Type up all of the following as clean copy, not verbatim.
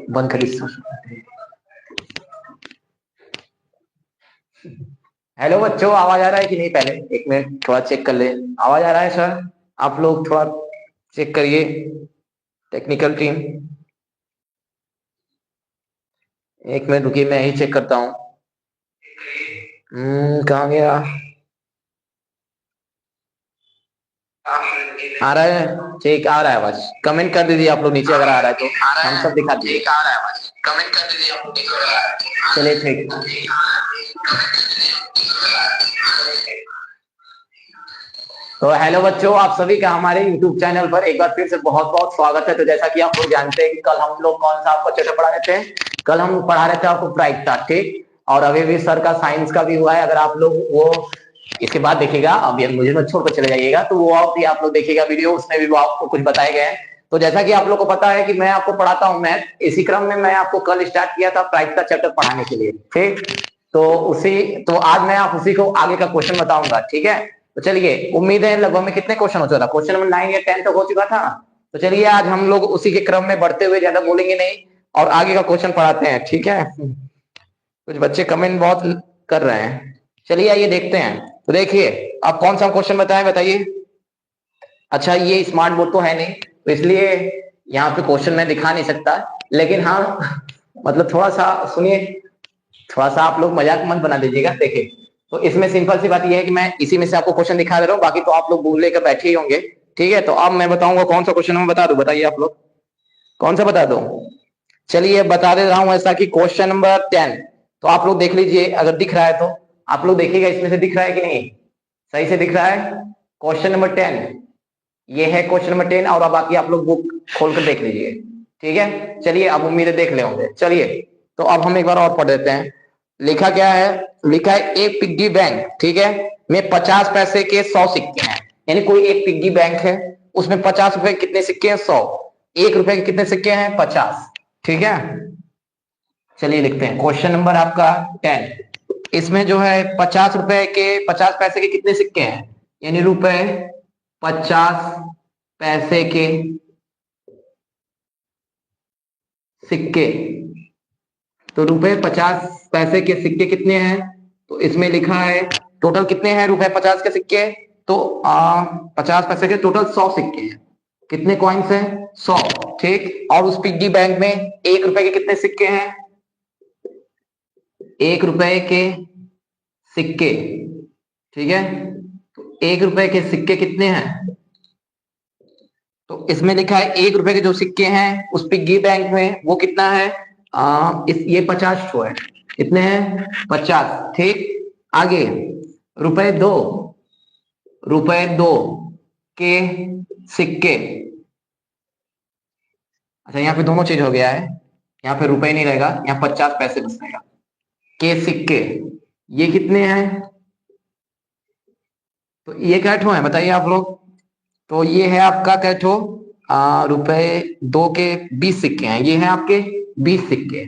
बंद करी। हेलो बच्चों, आवाज आ रहा है कि नहीं? पहले एक मिनट थोड़ा चेक कर ले। आवाज आ रहा है सर? आप लोग थोड़ा चेक करिए, टेक्निकल टीम। एक मिनट रुकिए, मैं ही चेक करता हूँ। कहाँ गया? आ रहा है? ठीक, आ रहा है आवाज। कमेंट कर दीजिए आप लोग नीचे अगर आ रहा है तो, हम सब दिखा दीजिए। आ रहा है आवाज, कमेंट कर दीजिए आप लोग नीचे अगर आ रहा है। चलिए ठीक। तो हेलो बच्चों, आप सभी का हमारे YouTube चैनल पर एक बार फिर से बहुत बहुत स्वागत है। तो जैसा कि आप लोग जानते हैं कि कल हम लोग कौन सा आपको चैप्टर पढ़ा रहे थे? कल हम पढ़ा रहे थे आपको प्रायिकता, ठीक। और अभी भी सर का साइंस का भी हुआ है। अगर आप लोग वो इसके बाद देखिएगा, अब ये मुझे मत छोड़कर चले जाइएगा, तो वो भी आप लोग देखिएगा वीडियो, उसमें भी वो आपको कुछ बताए गए हैं। तो जैसा कि आप लोग को पता है कि मैं आपको पढ़ाता हूँ मैथ, इसी क्रम में मैं आपको कल स्टार्ट किया था प्रायिकता चैप्टर पढ़ाने के लिए, ठीक। तो आज मैं आप उसी को आगे का क्वेश्चन बताऊंगा, ठीक है। तो चलिए, उम्मीद है लगभग में कितने क्वेश्चन हो चुका था? क्वेश्चन नंबर 9 या 10 तक हो चुका था। तो चलिए, आज हम लोग उसी के क्रम में बढ़ते हुए, ज्यादा बोलेंगे नहीं और आगे का क्वेश्चन पढ़ाते हैं, ठीक है। कुछ बच्चे कमेंट बहुत कर रहे हैं। चलिए आइए देखते हैं। तो देखिए, आप कौन सा क्वेश्चन बताइए। अच्छा, ये स्मार्ट बोर्ड तो है नहीं, तो इसलिए यहाँ पे क्वेश्चन मैं दिखा नहीं सकता, लेकिन हाँ मतलब थोड़ा सा सुनिए, थोड़ा सा आप लोग मजाक मत बना दीजिएगा। देखिए, तो इसमें सिंपल सी बात यह है कि मैं इसी में से आपको क्वेश्चन दिखा दे रहा हूँ, बाकी तो आप लोग बुक लेकर बैठे ही होंगे, ठीक है। तो अब मैं बताऊंगा कौन सा क्वेश्चन मैं बता दूं, बताइए आप लोग कौन सा बता दूं। चलिए बता दे रहा हूं, ऐसा कि क्वेश्चन नंबर 10। तो आप लोग देख लीजिए, अगर दिख रहा है तो आप लोग देखिएगा, इसमें से दिख रहा है कि नहीं? सही से दिख रहा है? क्वेश्चन नंबर 10, ये है क्वेश्चन नंबर 10। और अब बाकी आप लोग बुक खोल कर देख लीजिए, ठीक है। चलिए, अब उम्मीद है देख ले होंगे। चलिए, तो अब हम एक बार और पढ़ देते हैं। लिखा क्या है? लिखा है एक पिग्गी बैंक, ठीक है, में 50 पैसे के 100 सिक्के हैं। यानी कोई एक पिग्गी बैंक है, उसमें 50 रुपए कितने सिक्के हैं? 100। 1 रुपए के कितने सिक्के हैं? 50, ठीक है। चलिए लिखते हैं क्वेश्चन नंबर आपका 10। इसमें जो है 50 रुपए के 50 पैसे के कितने सिक्के हैं? यानी रुपए 50 पैसे के सिक्के। तो रुपए 50 पैसे के सिक्के कितने हैं? तो इसमें लिखा है टोटल कितने हैं रुपए 50 के सिक्के? तो 50 पैसे के टोटल 100 सिक्के हैं। कितने कॉइन्स हैं? 100, ठीक। और उस पिग्गी बैंक में 1 रुपए के कितने सिक्के हैं? 1 रुपए के सिक्के, ठीक है। तो 1 रुपए के सिक्के कितने हैं? तो इसमें लिखा है 1 रुपए के जो सिक्के हैं उस पिग्गी बैंक में, वो कितना है? ये 50 ठो है। कितने हैं? 50, ठीक। आगे रुपए 2 के सिक्के। अच्छा, यहाँ पे दोनों चीज हो गया है, यहाँ पे रुपए नहीं रहेगा, यहाँ 50 पैसे बस रहेगा। के सिक्के, ये कितने हैं? तो ये क्या ठो है बताइए आप लोग। तो ये है आपका क्या ठो? रुपए 2 के 20 सिक्के हैं, ये है आपके 20 सिक्के,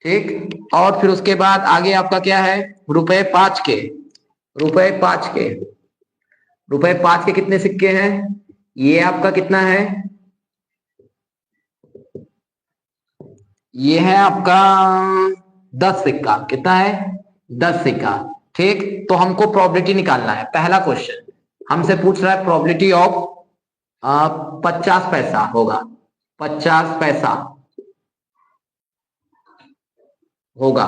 ठीक। और फिर उसके बाद आगे आपका क्या है? रुपए 5 के, रुपए 5 के, रुपए 5 के कितने सिक्के हैं? ये आपका कितना है? ये है आपका 10 सिक्का। कितना है? 10 सिक्का, ठीक। तो हमको प्रोबेबिलिटी निकालना है। पहला क्वेश्चन हमसे पूछ रहा है प्रोबेबिलिटी ऑफ 50 पैसा होगा, 50 पैसा होगा,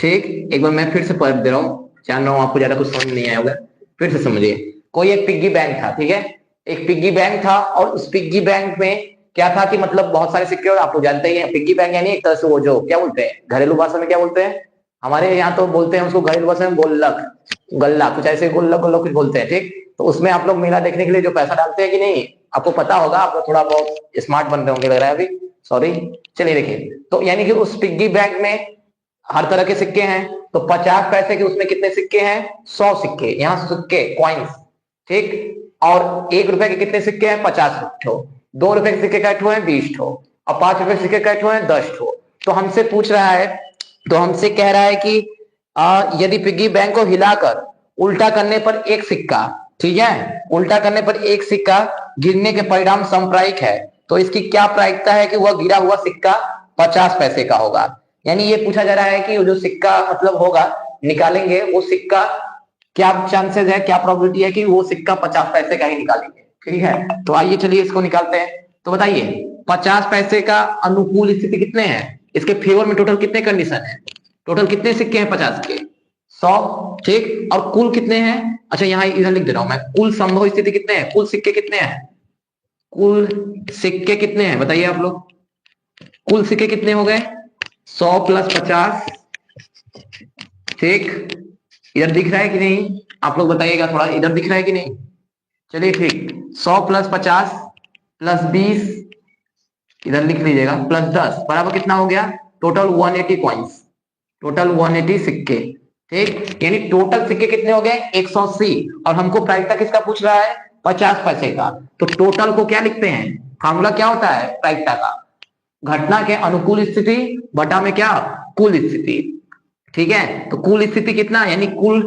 ठीक। एक बार मैं फिर से पढ़ दे रहा हूँ, जान रहा हूँ आपको ज्यादा कुछ समझ नहीं आया होगा, फिर से समझिए। कोई एक पिग्गी बैंक था, ठीक है। एक पिग्गी बैंक था और उस पिग्गी बैंक में क्या था कि मतलब बहुत सारे सिक्के, और आप लोग जानते ही हैं पिग्गी बैंक यानी एक तरह से वो जो क्या बोलते हैं घरेलू भाषा में, क्या बोलते हैं हमारे यहाँ तो बोलते हैं उसको घरेलू भाषा में गोल्लक, गल्ला, कुछ ऐसे गुल्लक गुल्लक कुछ बोलते हैं, ठीक। तो उसमें आप लोग मेला देखने के लिए जो पैसा डालते हैं कि नहीं, आपको पता होगा, आप लोग थोड़ा बहुत स्मार्ट बन रहे होंगे लग रहा है अभी, सॉरी। चलिए देखिए, तो यानी कि उस पिग्गी बैंक में हर तरह के सिक्के हैं। तो 50 पैसे के उसमें कितने सिक्के हैं? 100 सिक्के, यहाँ सिक्के कॉइन्स, ठीक। और 1 रुपए के कितने सिक्के हैं? 50 ठो। 2 रुपए के सिक्के कैसे हैं? 20 ठो। और 5 रुपए के सिक्के कैसे हैं? 10 ठो। तो हमसे पूछ रहा है, तो हमसे कह रहा है कि यदि पिग्गी बैंक को हिलाकर उल्टा करने पर एक सिक्का, ठीक है, उल्टा करने पर एक सिक्का गिरने के परिणाम समप्रायिक है, तो इसकी क्या प्रायिकता है कि वह गिरा हुआ सिक्का 50 पैसे का होगा। यानी ये पूछा जा रहा है कि जो सिक्का मतलब होगा निकालेंगे, वो सिक्का क्या चांसेस है, क्या प्रोबेबिलिटी है कि वो सिक्का 50 पैसे का ही निकालेंगे। ठीक है, तो आइए चलिए इसको निकालते हैं। तो बताइए 50 पैसे का अनुकूल स्थिति कितने हैं, इसके फेवर में टोटल कितने कंडीशन है, टोटल कितने सिक्के हैं 50 के, 100। ठीक, और कुल कितने हैं, अच्छा यहाँ इधर लिख दे रहा हूं मैं, कुल संभव स्थिति कितने हैं, कुल सिक्के कितने हैं, कुल सिक्के कितने हैं बताइए आप लोग, कुल सिक्के कितने हो गए, 100 प्लस 50। ठीक, इधर दिख रहा है कि नहीं, आप लोग बताइएगा थोड़ा, इधर दिख रहा है कि नहीं। चलिए ठीक, 100 प्लस 50 प्लस 20, इधर लिख लीजिएगा, प्लस 10 बराबर कितना हो गया, टोटल 180 कॉइन्स, टोटल 180 सिक्के। ठीक, यानी टोटल सिक्के कितने हो गए 180, और हमको प्रायिकता किसका पूछ रहा है, 50 पैसे का। तो टोटल को क्या लिखते हैं, फार्मूला क्या होता है प्रायिकता का, घटना के अनुकूल स्थिति बटा में क्या, कुल स्थिति। ठीक है, तो कुल स्थिति कितना, यानी कुल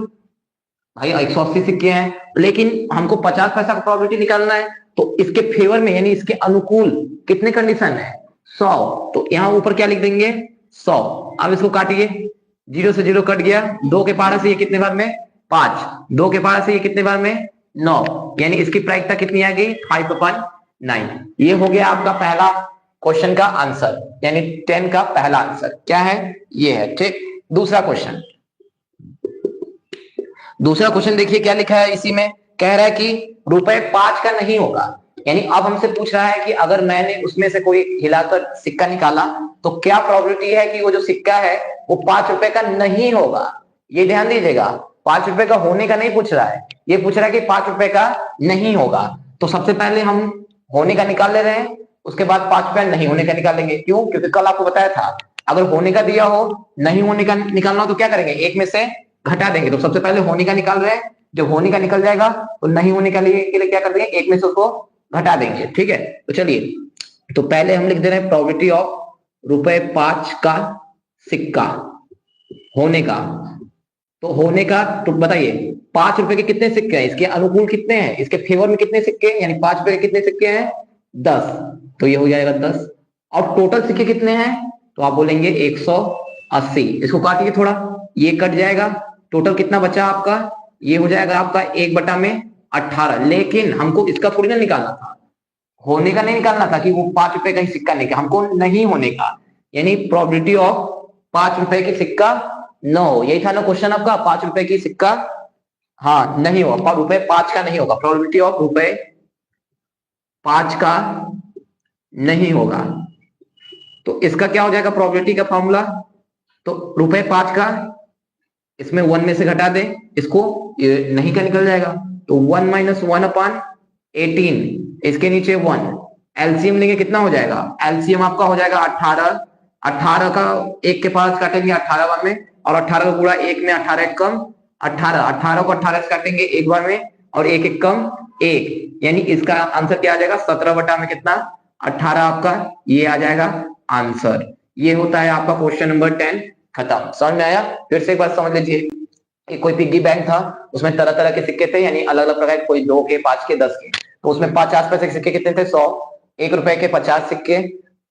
भाई 180 सिक्के हैं, लेकिन हमको 50 पैसा का प्रोबेबिलिटी निकालना है, तो इसके फेवर में यानी इसके अनुकूल कितने कंडीशन है, 100। तो यहां ऊपर क्या लिख देंगे 100। अब इसको काटिए, 0 से 0 कट गया, 2 के पारा से ये कितने बार में 5, 2 के पारा से ये कितने बार में 9, यानी इसकी प्रायिकता कितनी आ गई 5/9। ये हो गया आपका पहला क्वेश्चन का आंसर, यानी 10 का पहला आंसर क्या है, ये है। ठीक, दूसरा क्वेश्चन, दूसरा क्वेश्चन देखिए क्या लिखा है इसी में, कह रहा है कि ₹5 का नहीं होगा। यानी अब हमसे पूछ रहा है कि अगर मैंने उसमें से कोई हिलाकर सिक्का निकाला तो क्या प्रोबेबिलिटी है कि वो जो सिक्का है वो ₹5 का नहीं होगा। ये ध्यान दीजिएगा, ₹5 का होने का नहीं पूछ रहा है, ये पूछ रहा है कि ₹5 का नहीं होगा। तो सबसे पहले हम होने का निकाल ले रहे हैं, उसके बाद ₹5 नहीं होने का निकालेंगे। क्यों, क्योंकि कल आपको बताया था अगर होने का दिया हो, नहीं होने का निकालना हो तो क्या करेंगे, एक में से घटा देंगे। तो सबसे पहले होने का निकाल रहे हैं, जब होने का निकल जाएगा तो नहीं होने के लिए क्या कर देंगे, एक में से उसको घटा देंगे। ठीक है, तो चलिए, तो पहले हम लिख दे रहे हैं प्रोबेबिलिटी ऑफ ₹5 का सिक्का होने का। तो होने का तो बताइए ₹5 के कितने सिक्के हैं, इसके अनुकूल कितने हैं, इसके फेवर में कितने सिक्के हैं, यानी ₹5 के कितने सिक्के हैं 10, तो ये हो जाएगा 10। और टोटल सिक्के कितने हैं, तो आप बोलेंगे 180। इसको काटिए थोड़ा, ये कट जाएगा, टोटल कितना बचा आपका, ये हो जाएगा आपका 1/18। लेकिन हमको इसका थोड़ी ना निकालना था, होने का नहीं निकालना था कि वो ₹5 का ही सिक्का नहीं, हमको नहीं होने का, यानी प्रोबेबिलिटी ऑफ ₹5 की सिक्का न हो। यही था ना क्वेश्चन आपका, ₹5 की सिक्का हाँ नहीं होगा, ₹5 का नहीं होगा, प्रोबेबिलिटी ऑफ ₹5 का नहीं होगा। तो इसका क्या हो जाएगा प्रोबेबिलिटी का फॉर्मूला, तो ₹5 का इसमें 1 में से घटा दें, इसको ये नहीं का निकल जाएगा, तो 1 - 1/18, इसके नीचे 1, एलसीएम लेंगे कितना हो जाएगा, एलसीएम आपका हो जाएगा 18। 18 का एक के पास काटेंगे 18 बार में, और 18 का गुणा एक में, 18 एक कम 18, 18 को 18 से काटेंगे एक बार में, और एक एक कम एक, यानी इसका आंसर क्या आ जाएगा 17 बटा में कितना 18 आपका, ये आ जाएगा आंसर। ये होता है आपका क्वेश्चन नंबर 10 खत्म। समझ में आया, फिर से एक बार समझ लीजिए कि कोई पिग्गी बैंक था, उसमें तरह तरह के सिक्के थे, यानी अलग अलग प्रकार के, कोई 2 के 5 के 10 के। तो उसमें 50 पैसे के सिक्के कितने थे 100, ₹1 के 50 सिक्के,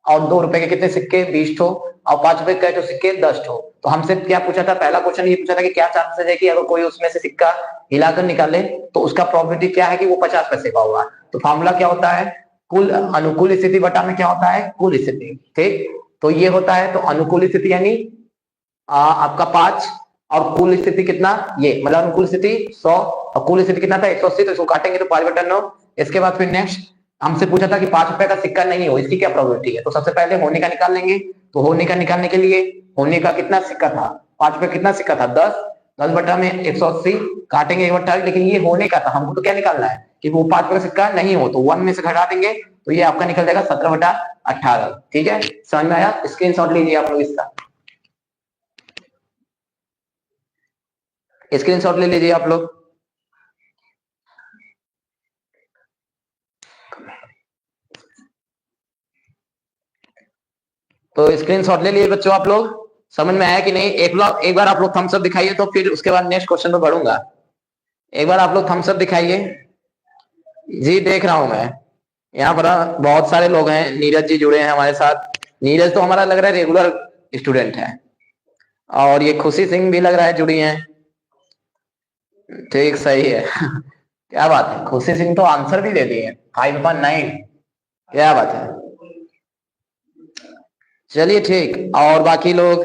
और ₹2 के कितने सिक्के 20 ठो, और ₹5 के जो सिक्के 10 ठो। तो हमसे क्या पूछा था, पहला क्वेश्चन ये पूछा था कि क्या चांसेस है कि अगर कोई उसमें से सिक्का हिलाकर निकाले तो उसका प्रोबेबिलिटी क्या है कि वो 50 पैसे का होगा। तो फॉर्मूला क्या होता है, कुल अनुकूल स्थिति बटा में क्या होता है कुल स्थिति। ठीक, तो ये होता है, तो अनुकूल स्थिति यानी आपका 5, और कुल स्थिति कितना, ये मतलब अनुकूल स्थिति 100 और कुल स्थिति कितना था 180, तो इसको काटेंगे तो 5/9। इसके बाद फिर नेक्स्ट हमसे पूछा था कि ₹5 का सिक्का नहीं हो, इसकी क्या प्रोबेबिलिटी है। तो सबसे पहले होने का निकाल लेंगे, तो होने का निकालने के लिए होने का कितना सिक्का था, ₹5 कितना सिक्का था 10, 10 बटा में 180 काटेंगे 1/18, लेकिन ये होने का था, हमको तो क्या निकालना है कि वो ₹5 का सिक्का नहीं हो, तो 1 में से घटा देंगे, तो ये आपका निकल जाएगा 17/18। ठीक है, समझ में आया, स्क्रीनशॉट लीजिए आप लोग इसका, स्क्रीनशॉट ले लीजिए आप लोग। तो स्क्रीनशॉट ले लिए बच्चों आप लोग, समझ में आया कि नहीं, एक बार आप लोग थम्स अप दिखाइए, तो फिर उसके बाद नेक्स्ट क्वेश्चन पे बढ़ूंगा। एक बार आप लोग थम्स अप दिखाइए। जी देख रहा हूं मैं, यहाँ पर बहुत सारे लोग हैं, नीरज जी जुड़े हैं हमारे साथ, नीरज तो हमारा लग रहा है रेगुलर स्टूडेंट है, और ये खुशी सिंह भी लग रहा है जुड़ी है। ठीक, सही है। क्या बात है, खुशी सिंह तो आंसर भी दे दिए 5.9। क्या बात है, चलिए ठीक। और बाकी लोग,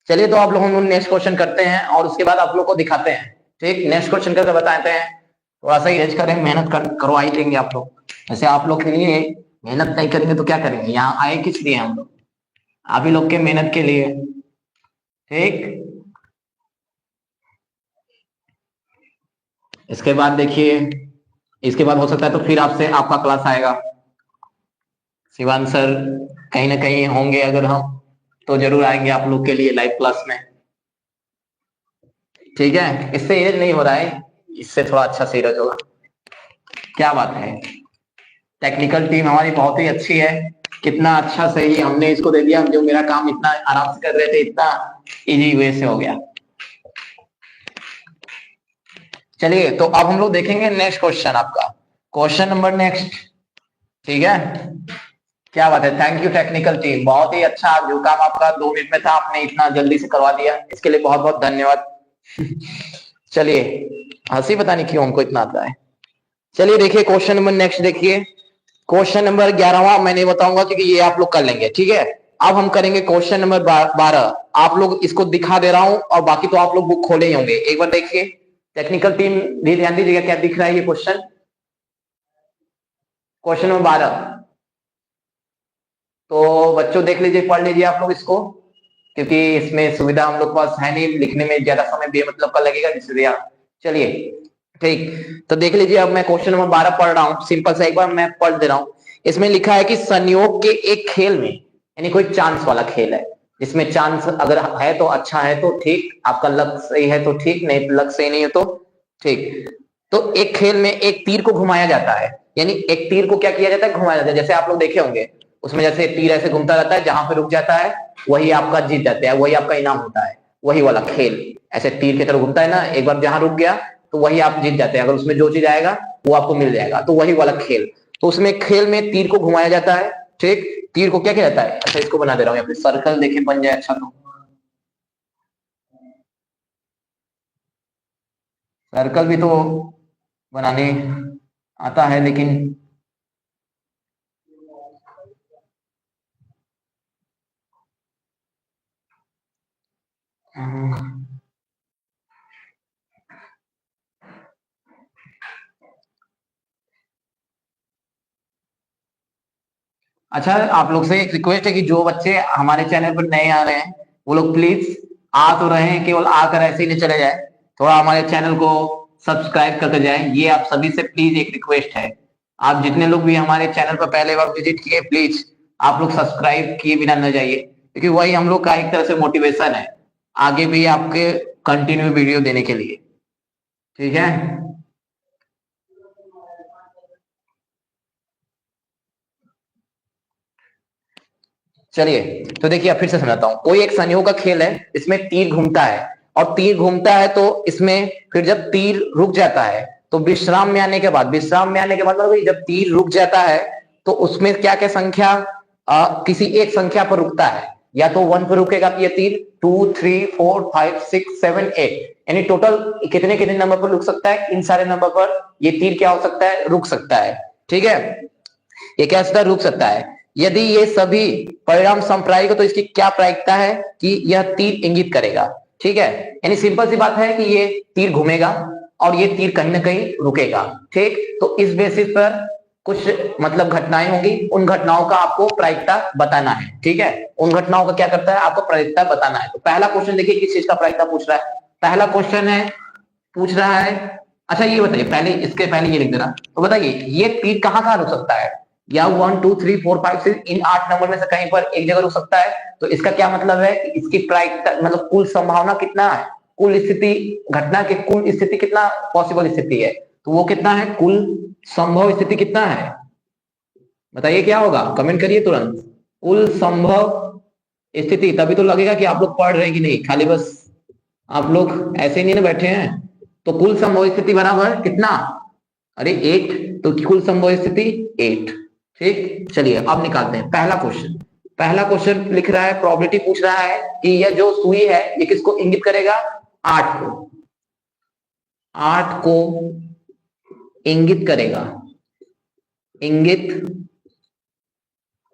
चलिए तो आप लोग हम नेक्स्ट क्वेश्चन करते हैं और उसके बाद आप लोग को दिखाते हैं। ठीक, नेक्स्ट क्वेश्चन करके बताते हैं। थोड़ा सा इरेज करें, मेहनत करवा ही देंगे आप लोग। वैसे आप लोग के लिए मेहनत नहीं करेंगे तो क्या करेंगे, यहाँ आए किस लिए हम लोग, आप ही लोग के मेहनत के लिए। ठीक, इसके बाद देखिए, इसके बाद हो सकता है तो फिर आपसे आपका क्लास आएगा। शिवान सर कहीं ना कहीं होंगे, अगर हम तो जरूर आएंगे आप लोग के लिए लाइव क्लास में। ठीक है, इससे एज नहीं हो रहा है, इससे थोड़ा अच्छा सीरज होगा। क्या बात है, टेक्निकल टीम हमारी बहुत ही अच्छी है। कितना अच्छा सही हमने इसको दे दिया, जो मेरा काम इतना आराम से कर रहे थे, इतना इजी वे से हो गया। चलिए तो अब हम लोग देखेंगे नेक्स्ट क्वेश्चन, आपका क्वेश्चन नंबर नेक्स्ट। ठीक है, क्या बात है, थैंक यू टेक्निकल टीम, बहुत ही अच्छा। जो काम आपका 2 मिनट में था, आपने इतना जल्दी से करवा दिया, इसके लिए बहुत बहुत धन्यवाद। चलिए, हंसी पता नहीं क्यों हमको इतना आता है। चलिए देखिए क्वेश्चन नंबर नेक्स्ट देखिए, क्वेश्चन नंबर 11वां मैं नहीं बताऊंगा क्योंकि ये आप लोग कर लेंगे। ठीक है, अब हम करेंगे क्वेश्चन नंबर 12। आप लोग इसको दिखा दे रहा हूं और बाकी तो आप लोग बुक खोले ही होंगे। एक बार देखिए, टेक्निकल टीम भी ध्यान दीजिएगा, क्या दिख रहा है ये क्वेश्चन, क्वेश्चन नंबर 12। तो बच्चों देख लीजिए, पढ़ लीजिए आप लोग इसको, क्योंकि इसमें सुविधा हम लोग के पास है नहीं, लिखने में ज्यादा समय बेमतलब का लगेगा, इसलिए चलिए ठीक। तो देख लीजिए, अब मैं क्वेश्चन नंबर 12 पढ़ रहा हूँ, सिंपल सा एक बार मैं पढ़ दे रहा हूँ। इसमें लिखा है कि संयोग के एक खेल में, यानी कोई चांस वाला खेल है, जिसमें चांस अगर है तो अच्छा है तो ठीक, आपका लक सही है तो ठीक, नहीं लक सही नहीं है तो ठीक। तो एक खेल में एक तीर को घुमाया जाता है, यानी एक तीर को क्या किया जाता है, घुमाया जाता है। जैसे आप लोग देखे होंगे, उसमें जैसे तीर ऐसे घूमता रहता है, जहां पे रुक जाता है वही आपका जीत जाता है, वही आपका इनाम होता है। वही वाला खेल, ऐसे तीर की तरह घूमता है ना, एक बार जहां रुक गया तो वही आप जीत जाते हैं, अगर उसमें जो चीज आएगा वो आपको मिल जाएगा, तो वही वाला खेल। तो उसमें खेल में तीर को घुमाया जाता है। ठीक, तीर को क्या किया जाता है, अच्छा इसको बना दे रहा हूँ, या फिर सर्कल देखे बन जाए अच्छा। तो सर्कल भी तो बनाने आता है, लेकिन अच्छा, आप लोग से एक रिक्वेस्ट है कि जो बच्चे हमारे चैनल पर नए आ रहे हैं, वो लोग प्लीज, आ तो रहे हैं, केवल आकर ऐसे ही नहीं चले जाए, थोड़ा हमारे चैनल को सब्सक्राइब करके जाए, ये आप सभी से प्लीज एक रिक्वेस्ट है। आप जितने लोग भी हमारे चैनल पर पहले बार विजिट किए, प्लीज आप लोग सब्सक्राइब किए बिना न जाइए, क्योंकि वही हम लोग का एक तरह से मोटिवेशन है आगे भी आपके कंटिन्यू वीडियो देने के लिए। ठीक है, चलिए तो देखिए, अब फिर से समझाता हूँ। कोई एक संयोग का खेल है, इसमें तीर घूमता है, और तीर घूमता है तो इसमें फिर जब तीर रुक जाता है तो विश्राम में आने के बाद, विश्राम में आने के बाद मतलब जब तीर रुक जाता है तो उसमें क्या क्या संख्या, किसी एक संख्या पर रुकता है, या तो 1 पर रुकेगा ये तीर, 2 3 4 5 6 7 8, यानी टोटल कितने कितने नंबर पर रुक सकता है, इन सारे नंबर पर ये तीर क्या हो सकता है, रुक सकता है। ठीक है, ये क्या सकता है, रुक सकता है। यदि ये सभी परिणाम समप्रायिक हो तो इसकी क्या प्रायिकता है कि यह तीर इंगित करेगा। ठीक है, यानी सिंपल सी बात है कि ये तीर घूमेगा और ये तीर कहीं ना कहीं रुकेगा। ठीक, तो इस बेसिस पर कुछ मतलब घटनाएं होंगी, उन घटनाओं का आपको प्रायिकता बताना है। ठीक है, उन घटनाओं का क्या करता है, आपको प्रायिकता बताना है। तो पहला क्वेश्चन देखिए, किस चीज का प्रायिकता पूछ रहा है। पहला क्वेश्चन है, पूछ रहा है, अच्छा ये बताइए, पहले इसके पहले ये लिख देना, तो बताइए ये तीर कहाँ कहाँ रुक सकता है, या 1 2 3 4 5 6 इन 8 नंबर में से कहीं पर एक जगह रुक सकता है। तो इसका क्या मतलब है कि इसकी प्रायिकता मतलब कुल संभावना कितना है, कुल स्थिति, घटना के कुल स्थिति कितना पॉसिबल स्थिति है, तो वो कितना है, कुल संभव स्थिति कितना है, बताइए क्या होगा, कमेंट करिए तुरंत। कुल संभव स्थिति, तभी तो लगेगा कि आप लोग पढ़ रहे हैं कि नहीं, खाली बस आप लोग ऐसे ही नहीं ना बैठे हैं। तो कुल संभव स्थिति बराबर कितना, अरे 8, तो कुल संभव स्थिति 8। ठीक, चलिए अब निकालते हैं पहला क्वेश्चन। पहला क्वेश्चन लिख रहा है, प्रोबेबिलिटी पूछ रहा है कि यह जो सुई है ये किसको इंगित करेगा? 8 को। 8 को इंगित करेगा, इंगित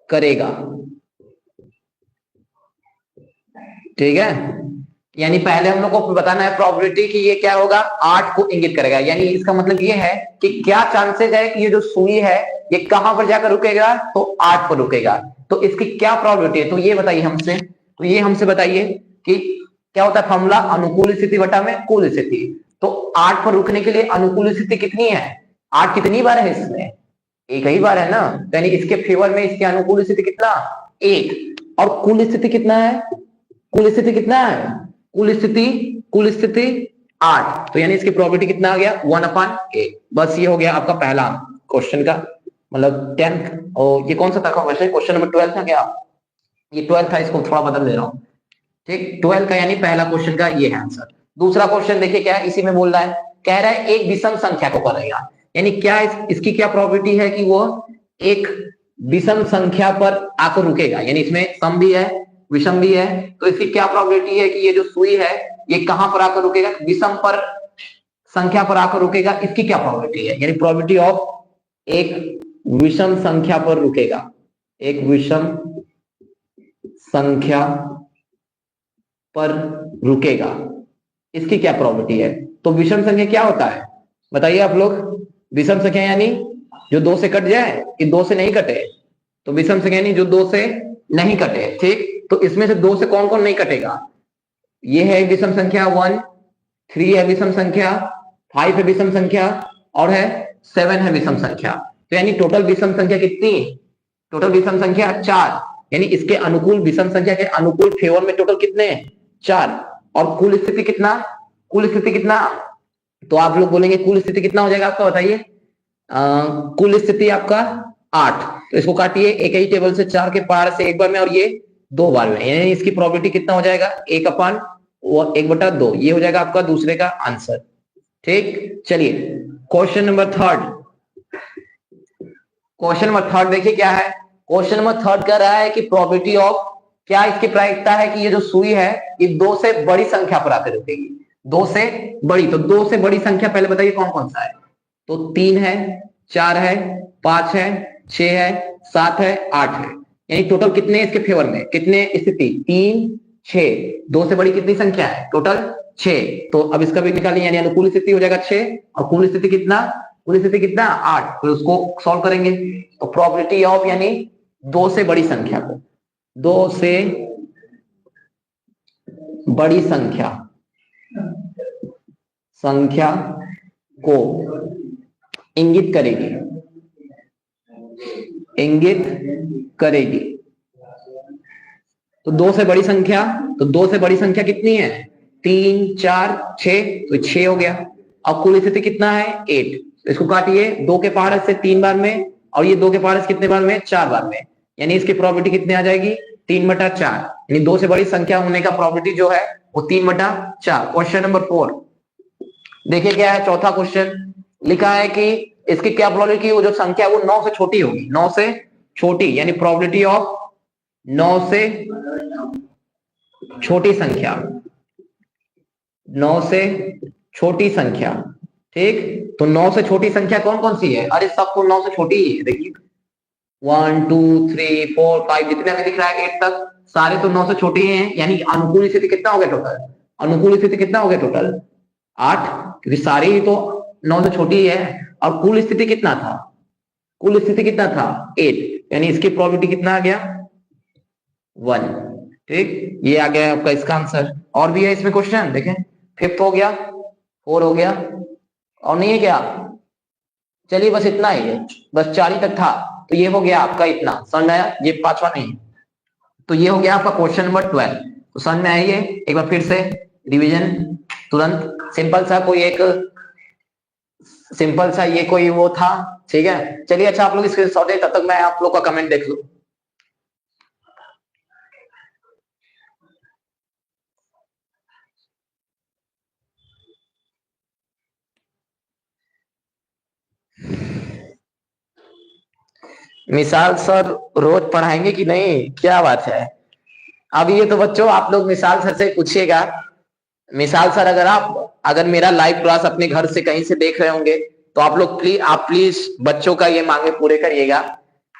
करेगा। ठीक है, यानी पहले हम लोग को बताना है प्रोबेबिलिटी कि ये क्या होगा, 8 को इंगित करेगा। यानी इसका मतलब ये है कि क्या चांसेस है कि ये जो सुई है ये कहां पर जाकर रुकेगा? तो 8 पर रुकेगा। तो इसकी क्या प्रोबेबिलिटी है? तो ये बताइए हमसे, तो ये हमसे बताइए कि क्या होता है फॉर्मूला, अनुकूल स्थिति बटा में कुल स्थिति। तो 8 पर रुकने के लिए अनुकूल स्थिति कितनी है? 8 कितनी बार है इसमें? एक ही बार है ना, यानी इसके फेवर में इसकी अनुकूल स्थिति कितना? 1। और कुल स्थिति कितना है? कुल स्थिति कितना है? कुल स्थिति 8। तो यानी इसकी प्रोबेबिलिटी कितना आ गया? 1/8। बस ये हो गया आपका पहला क्वेश्चन का मतलब 10th। और ये कौन सा था क्वेश्चन? क्वेश्चन नंबर 12 था क्या? ये 12 था, इसको थोड़ा बदल दे रहा हूं। ठीक, 12 का यानी पहला क्वेश्चन का ये है आंसर। दूसरा क्वेश्चन देखिए क्या है, इसी में बोल रहा है, कह रहा है एक विषम संख्या को करेगा। यानी क्या इसकी क्या प्रोबेबिलिटी है कि वो एक विषम संख्या पर आकर रुकेगा? यानी इसमें सम भी है विषम भी है, तो इसकी क्या प्रोबेबिलिटी है कि ये जो सुई है ये कहां पर आकर रुकेगा? विषम पर संख्या पर आकर रुकेगा। इसकी क्या प्रोबेबिलिटी है? यानी प्रोबेबिलिटी ऑफ एक विषम संख्या पर रुकेगा, एक विषम संख्या पर रुकेगा, इसकी क्या प्रोबेबिलिटी है? तो विषम संख्या क्या होता है बताइए आप लोग? विषम संख्या यानी जो 2 से कट जाए कि 2 से नहीं कटे। तो विषम संख्या यानी जो 2 से नहीं कटे। ठीक, तो इसमें से 2 से कौन कौन नहीं कटेगा? ये है विषम संख्या 1, 3 है विषम संख्या, 5 है विषम संख्या, और है 7 है विषम संख्या। तो यानी टोटल विषम संख्या कितनी? टोटल विषम संख्या 4। यानी इसके अनुकूल विषम संख्या के अनुकूल फेवर में टोटल कितने? 4। और कुल स्थिति कितना? कुल स्थिति कितना? तो आप लोग बोलेंगे कुल स्थिति कितना हो जाएगा आपका बताइए? कुल स्थिति आपका 8। तो इसको काटिए, एक ही टेबल से 4 के पार से एक बार में और ये 2 बार में, यानी इसकी प्रोबेबिलिटी कितना हो जाएगा? 1/2। ये हो जाएगा आपका दूसरे का आंसर। ठीक, चलिए क्वेश्चन नंबर 3। क्वेश्चन नंबर 3 देखिए क्या है। क्वेश्चन नंबर 3 कह रहा है कि प्रोबेबिलिटी ऑफ, क्या इसकी प्रायिकता है कि ये जो सुई है ये 2 से बड़ी संख्या पर आकर रुकेगी? 2 से बड़ी, तो 2 से बड़ी संख्या पहले बताइए कौन कौन सा है? तो 3 है, 4 है, 5 है, 6 है, 7 है, 8 है। यानी टोटल कितने इसके फेवर में, कितने स्थिति? 3, 6। 2 से बड़ी कितनी संख्या है? टोटल 6। तो अब इसका भी निकालिए, यानी अनुकूल स्थिति हो जाएगा 6 और कुल स्थिति कितना? कुल स्थिति कितना? 8। फिर उसको सॉल्व करेंगे तो प्रोबेबिलिटी ऑफ यानी 2 से बड़ी संख्या को, 2 से बड़ी संख्या संख्या को इंगित करेगी, इंगित करेगी। तो 2 से बड़ी संख्या, तो 2 से बड़ी संख्या कितनी है? 3, 4, 6। तो 6 हो गया। अब कुल स्थिति कितना है? 8। तो इसको काटिए, 2 के पावर से 3 बार में और ये 2 के पावर से कितने बार में? 4 बार में। यानी इसकी प्रोबेबिलिटी कितनी आ जाएगी? 3/4। यानी 2 से बड़ी संख्या होने का प्रोबेबिलिटी जो है वो 3/4। क्वेश्चन नंबर 4 देखिए क्या है। चौथा क्वेश्चन लिखा है कि इसकी क्या प्रोबेबिलिटी की वो जो संख्या वो 9 से छोटी होगी, 9 से छोटी, यानी प्रोबेबिलिटी ऑफ 9 से छोटी संख्या, 9 से छोटी संख्या। ठीक, तो 9 से छोटी संख्या कौन कौन सी है? अरे सब तो 9 से छोटी ही है। देखिए 1, 2, 3, 4, 5 जितने हमें दिख रहा है 8 तक सारे तो 9 से छोटे ही हैं। यानी अनुकूल स्थिति कितना हो गया टोटल? अनुकूल स्थिति कितना हो गया टोटल? 8, क्योंकि सारे ही तो 9 से छोटी ही है। और कुल स्थिति कितना था? कुल स्थिति कितना था? 8। यानी इसकी प्रोबेबिलिटी कितना आ गया? 1। ठीक, ये आ गया आपका इसका आंसर। और भी है इसमें क्वेश्चन देखें। 5th हो गया, 4 हो गया, और नहीं है क्या? चलिए बस इतना ही है, बस 4 ही तक था। तो ये हो गया आपका इतना, समझ में आया? ये 5वां नहीं। तो ये हो गया आपका क्वेश्चन नंबर 12। तो समझ में आइए एक बार फिर से रिवीजन तुरंत, सिंपल सा कोई एक सिंपल सा ये कोई वो था। ठीक है, चलिए अच्छा आप लोग स्क्रीनशॉट ले, तब तक मैं आप लोग का कमेंट देख लूं। मिसाल सर रोज पढ़ाएंगे कि नहीं, क्या बात है। अब ये तो बच्चों आप लोग मिसाल सर से पूछिएगा। मिसाल सर अगर मेरा लाइव क्लास अपने घर से कहीं से देख रहे होंगे तो आप प्लीज बच्चों का ये मांगे पूरे करिएगा।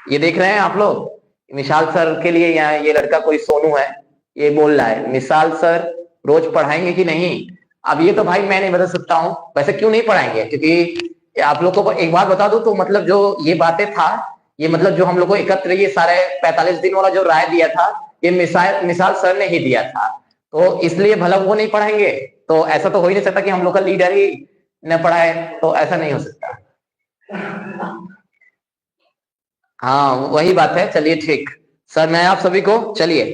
ये देख रहे हैं आप लोग, मिसाल सर के लिए यहाँ ये लड़का कोई सोनू है, ये बोल रहा है मिसाल सर रोज पढ़ाएंगे कि नहीं। अब ये तो भाई मैं नहीं बता सकता हूँ, वैसे क्यों नहीं पढ़ाएंगे, क्योंकि आप लोग को एक बात बता दूं तो मतलब जो ये बातें था, ये मतलब जो हम लोग को एकत्र ये सारे 45 दिन वाला जो राय दिया था, ये मिसाल सर ने ही दिया था, तो इसलिए भला वो नहीं पढ़ाएंगे। तो ऐसा तो हो ही नहीं सकता कि हम लोग का लीडर ही न पढ़ाए, तो ऐसा नहीं हो सकता। हाँ वही बात है। चलिए ठीक सर, मैं आप सभी को चलिए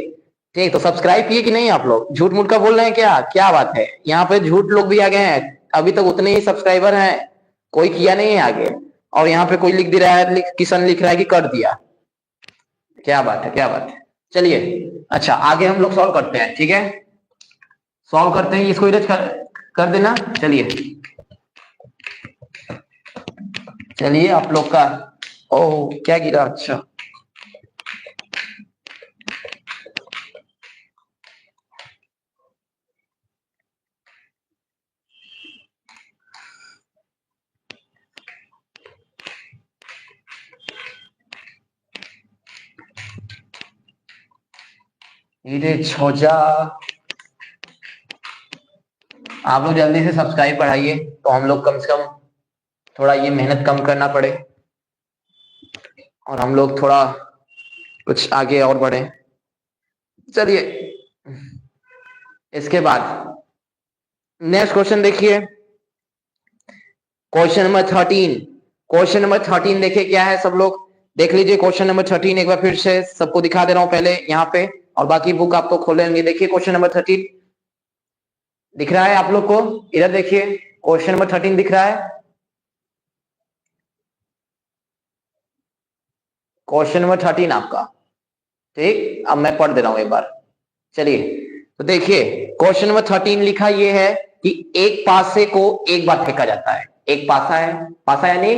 ठीक, तो सब्सक्राइब किए कि नहीं आप लोग, झूठ मूठ का बोल रहे हैं क्या, क्या बात है। यहाँ पे झूठ लोग भी आ गए हैं, अभी तक उतने ही सब्सक्राइबर हैं, कोई किया नहीं है आगे। और यहाँ पे कोई लिख दे रहा है, किशन लिख रहा है कि कर दिया, क्या बात है, क्या बात है। चलिए अच्छा आगे हम लोग सॉल्व करते हैं, ठीक है सॉल्व करते हैं, इसको इरेज कर देना। चलिए चलिए आप लोग का, ओ क्या गिरा, अच्छा धीरे छोजा, आप लोग जल्दी से सब्सक्राइब बढ़ाइए तो हम लोग कम से कम थोड़ा ये मेहनत कम करना पड़े और हम लोग थोड़ा कुछ आगे और बढ़े। चलिए इसके बाद नेक्स्ट क्वेश्चन देखिए, क्वेश्चन नंबर 13। क्वेश्चन नंबर 13 देखिए क्या है, सब लोग देख लीजिए क्वेश्चन नंबर 13 एक बार फिर से सबको दिखा दे रहा हूं पहले यहाँ पे, और बाकी बुक आपको खोलेंगे। देखिए क्वेश्चन नंबर 13 दिख रहा है आप लोग को, इधर देखिए क्वेश्चन नंबर 13 दिख रहा है, क्वेश्चन नंबर 13 आपका, ठीक। अब मैं पढ़ दे रहा हूं एक बार, चलिए तो देखिए क्वेश्चन नंबर 13 लिखा ये है कि एक पासे को एक बार फेंका जाता है। एक पासा है, पासा यानी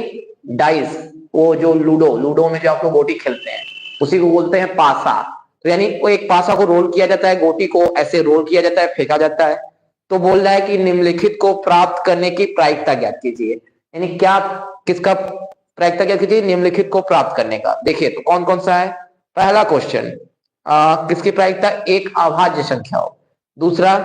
डाइस, वो जो लूडो लूडो में जो आप लोग गोटी खेलते हैं उसी को बोलते हैं पासा। तो यानी वो एक पासा को रोल किया जाता है, गोटी को ऐसे रोल किया जाता है, फेंका जाता है। तो बोल रहा है कि निम्नलिखित को प्राप्त करने की प्रायिकता ज्ञात कीजिए, यानी क्या किसका प्रायिकता ज्ञात कीजिए, निम्नलिखित को प्राप्त करने का। देखिए तो कौन कौन सा है, पहला क्वेश्चन किसकी प्रायिकता, एक अभाज्य संख्या हो, दूसरा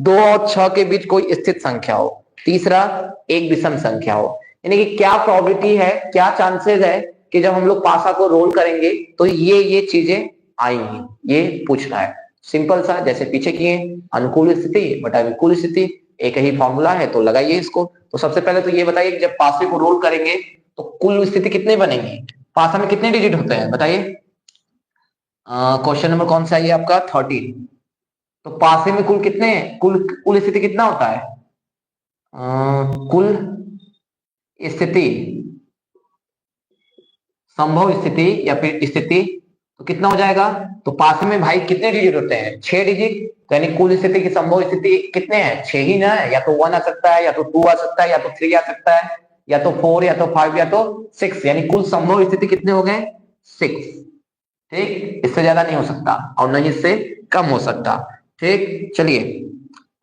2 और 6 के बीच कोई स्थित संख्या हो, तीसरा एक विषम संख्या हो। यानी कि क्या प्रोबेबिलिटी है, क्या चांसेस है कि जब हम लोग पासा को रोल करेंगे तो ये चीजें आएंगी, ये पूछ रहा है। सिंपल सा, जैसे पीछे किए, अनुकूल स्थिति बटा विकूल स्थिति, एक ही फॉर्मूला है तो लगाइए इसको। तो सबसे पहले तो ये बताइए जब पासे को रोल करेंगे तो कुल स्थिति कितने बनेंगे, पासा में कितने डिजिट होते हैं बताइए। क्वेश्चन नंबर कौन सा है ये आपका 13। तो पासे में कुल कितने, कुल कुल स्थिति कितना होता है, कुल स्थिति, संभव स्थिति या फिर स्थिति, तो कितना हो जाएगा। तो पासे में भाई कितने डिजिट होते हैं, 6 डिजिट। तो यानी कुल स्थिति की संभव स्थिति कितने हैं, 6 ही ना है, या तो 1 आ सकता है, या तो 2 आ सकता है, या तो 3 आ सकता है, या तो 4, या तो 5, या तो 6। यानी कुल संभव स्थिति कितने हो गए, 6, ठीक। इससे ज्यादा नहीं हो सकता और न ही इससे कम हो सकता, ठीक। चलिए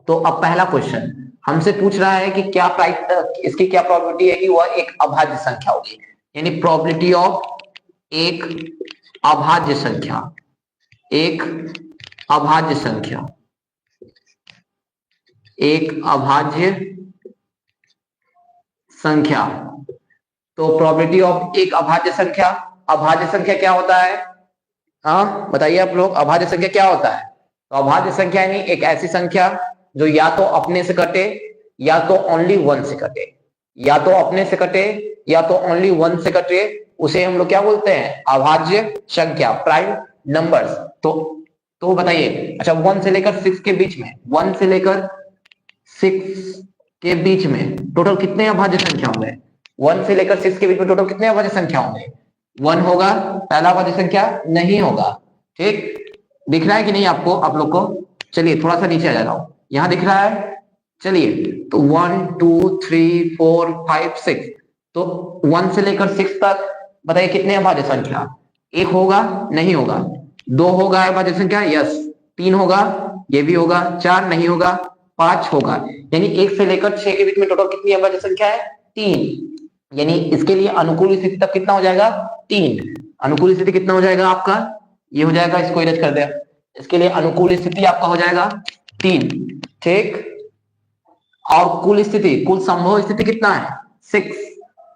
तो अब पहला क्वेश्चन हमसे पूछ रहा है कि क्या इसकी क्या प्रोबेबिलिटी है कि वह एक अभाज्य संख्या होगी, यानी प्रोबेबिलिटी ऑफ एक अभाज्य संख्या, एक अभाज्य संख्या, एक अभाज्य संख्या। तो प्रोबेबिलिटी ऑफ एक अभाज्य संख्या, अभाज्य संख्या क्या होता है, हाँ बताइए आप लोग, अभाज्य संख्या क्या होता है। तो अभाज्य संख्या यानी एक ऐसी संख्या जो या तो अपने से कटे या तो ओनली 1 से कटे, या तो अपने से कटे या तो ओनली 1 से कटे, उसे हम लोग क्या बोलते हैं, अभाज्य संख्या, प्राइम नंबर्स। तो बताइए अच्छा 1 से लेकर 6 के बीच में, 1 से लेकर 6 के बीच में टोटल कितने अभाज्य संख्या होंगे, 1 से लेकर 6 के बीच में टोटल कितने अभाज्य संख्या होंगे, 1 होगा पहला अभाज्य संख्या, नहीं होगा, ठीक। दिख रहा है कि नहीं आपको, आप लोग को। चलिए थोड़ा सा नीचे आ जा रहा हूं, यहां दिख रहा है। चलिए तो 1 2 3 4 5 6, तो 1 से लेकर 6 तक बताइए कितने अभाज्य संख्या, एक होगा नहीं होगा, दो होगा अभाज्य संख्या, यस, तीन होगा, ये भी होगा, चार नहीं होगा, पांच होगा। यानी एक से लेकर 6 के बीच में टोटल कितनी अभाज्य संख्या है? तीन। यानी इसके लिए अनुकूल स्थिति तब कितना हो जाएगा? तीन। अनुकूल स्थिति कितना हो जाएगा आपका? ये हो जाएगा, इसको इरेज कर दे। इसके लिए अनुकूल स्थिति आपका हो जाएगा तीन, ठीक। और कुल स्थिति, कुल संभव स्थिति कितना है? 6।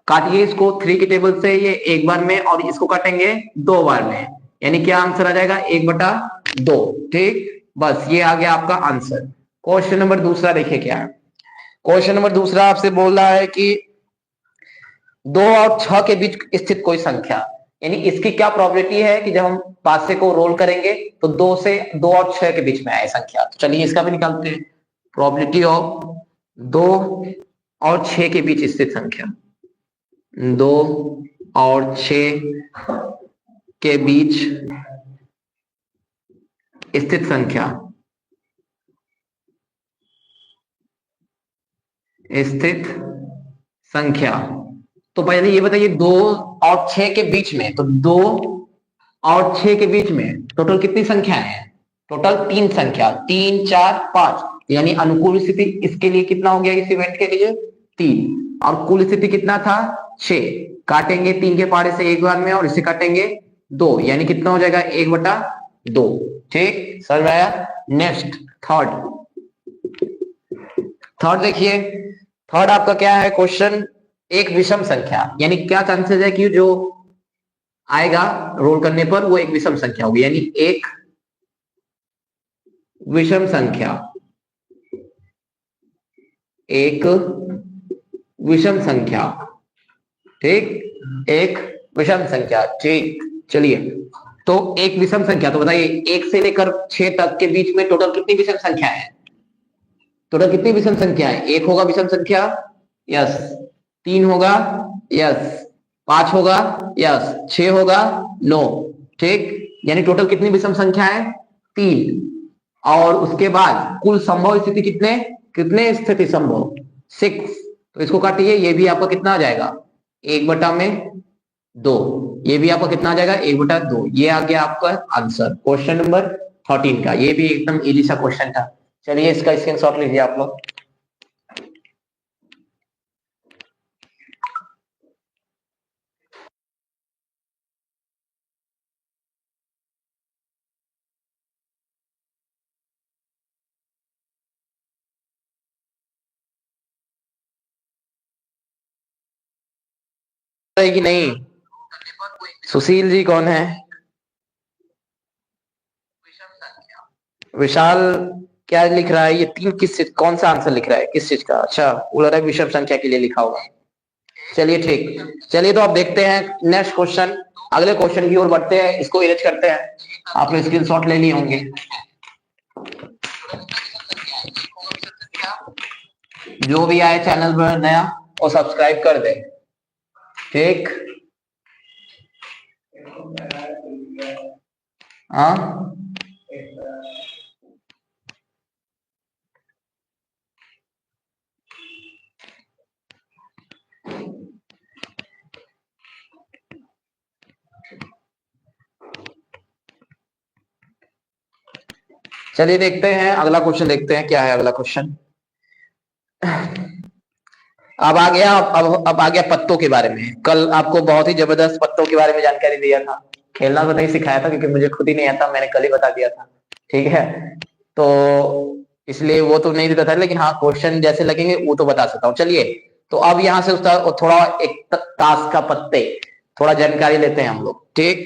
काटिए इसको 3 की टेबल से, ये एक बार में, और इसको काटेंगे 2 बार में, यानी क्या आंसर आ जाएगा? 1/2, ठीक। बस ये आ गया आपका आंसर। क्वेश्चन नंबर दूसरा देखिए क्या है। क्वेश्चन नंबर दूसरा आपसे बोल रहा है कि 2 और 6 के बीच स्थित कोई संख्या, यानी इसकी क्या प्रोबेबिलिटी है कि जब हम पासे को रोल करेंगे तो 2 और 6 के बीच में आए संख्या। तो चलिए इसका भी निकालते हैं। प्रोबेबिलिटी ऑफ 2 और 6 के बीच स्थित संख्या, 2 और 6 के बीच स्थित संख्या, स्थित संख्या। तो पहले ये बताइए 2 और 6 के बीच में, तो 2 और 6 के बीच में टोटल कितनी संख्या है? टोटल 3 संख्या, 3 4 5, यानी अनुकूल स्थिति इसके लिए कितना हो गया इस इवेंट के लिए? 3। और कुल स्थिति कितना था? 6। काटेंगे 3 के पहाड़े से एक बार में, और इसे काटेंगे 2, यानी कितना हो जाएगा? 1/2, ठीक। समझ में आया? नेक्स्ट थर्ड देखिए। थर्ड आपका क्या है क्वेश्चन? एक विषम संख्या, यानी क्या चांसेस है कि जो आएगा रोल करने पर वो एक विषम संख्या होगी, यानी एक विषम संख्या, एक विषम संख्या, ठीक। एक विषम संख्या, ठीक। चलिए, तो एक विषम संख्या, तो बताइए 1 से लेकर 6 तक के बीच में टोटल कितनी विषम संख्या है? टोटल कितनी विषम संख्या है? 1 होगा विषम संख्या, यस। 3 होगा, यस। 5 होगा, यस। 6 होगा, नो, ठीक। यानी टोटल कितनी विषम संख्या है? 3। और उसके बाद कुल संभव स्थिति कितने कितने स्थिति संभव? 6। तो इसको काटिए, ये भी आपका कितना आ जाएगा? 1/2। ये भी आपका कितना आ जाएगा? 1/2। ये आ गया आपका आंसर क्वेश्चन नंबर 13 का। ये भी एकदम इजी सा क्वेश्चन था। चलिए इसका स्क्रीनशॉट लीजिए आप लोग। कि नहीं? सुशील जी कौन है? विशाल क्या लिख रहा है? ये 3 कौन सा आंसर लिख रहा है? किस चीज का? अच्छा, बोल रहा है विषम संख्या के लिए लिखा होगा। चलिए ठीक। चलिए तो अब देखते हैं नेक्स्ट क्वेश्चन। अगले क्वेश्चन की ओर बढ़ते हैं, इसको इरेज करते हैं। आपने स्क्रीनशॉट ले लिए होंगे। जो भी आए चैनल पर नया और सब्सक्राइब कर दे, ठीक। हाँ, चलिए देखते हैं अगला क्वेश्चन। देखते हैं क्या है अगला क्वेश्चन। अब आ गया, अब आ गया पत्तों के बारे में। कल आपको बहुत ही जबरदस्त पत्तों के बारे में जानकारी दिया था। खेलना तो नहीं सिखाया था क्योंकि मुझे खुद ही नहीं आता, मैंने कल ही बता दिया था, ठीक है। तो इसलिए वो तो नहीं देता था, लेकिन हाँ क्वेश्चन जैसे लगेंगे वो तो बता सकता हूँ। चलिए, तो अब यहाँ से उसका थोड़ा एक ताश का पत्ते, थोड़ा जानकारी लेते हैं हम लोग, ठीक।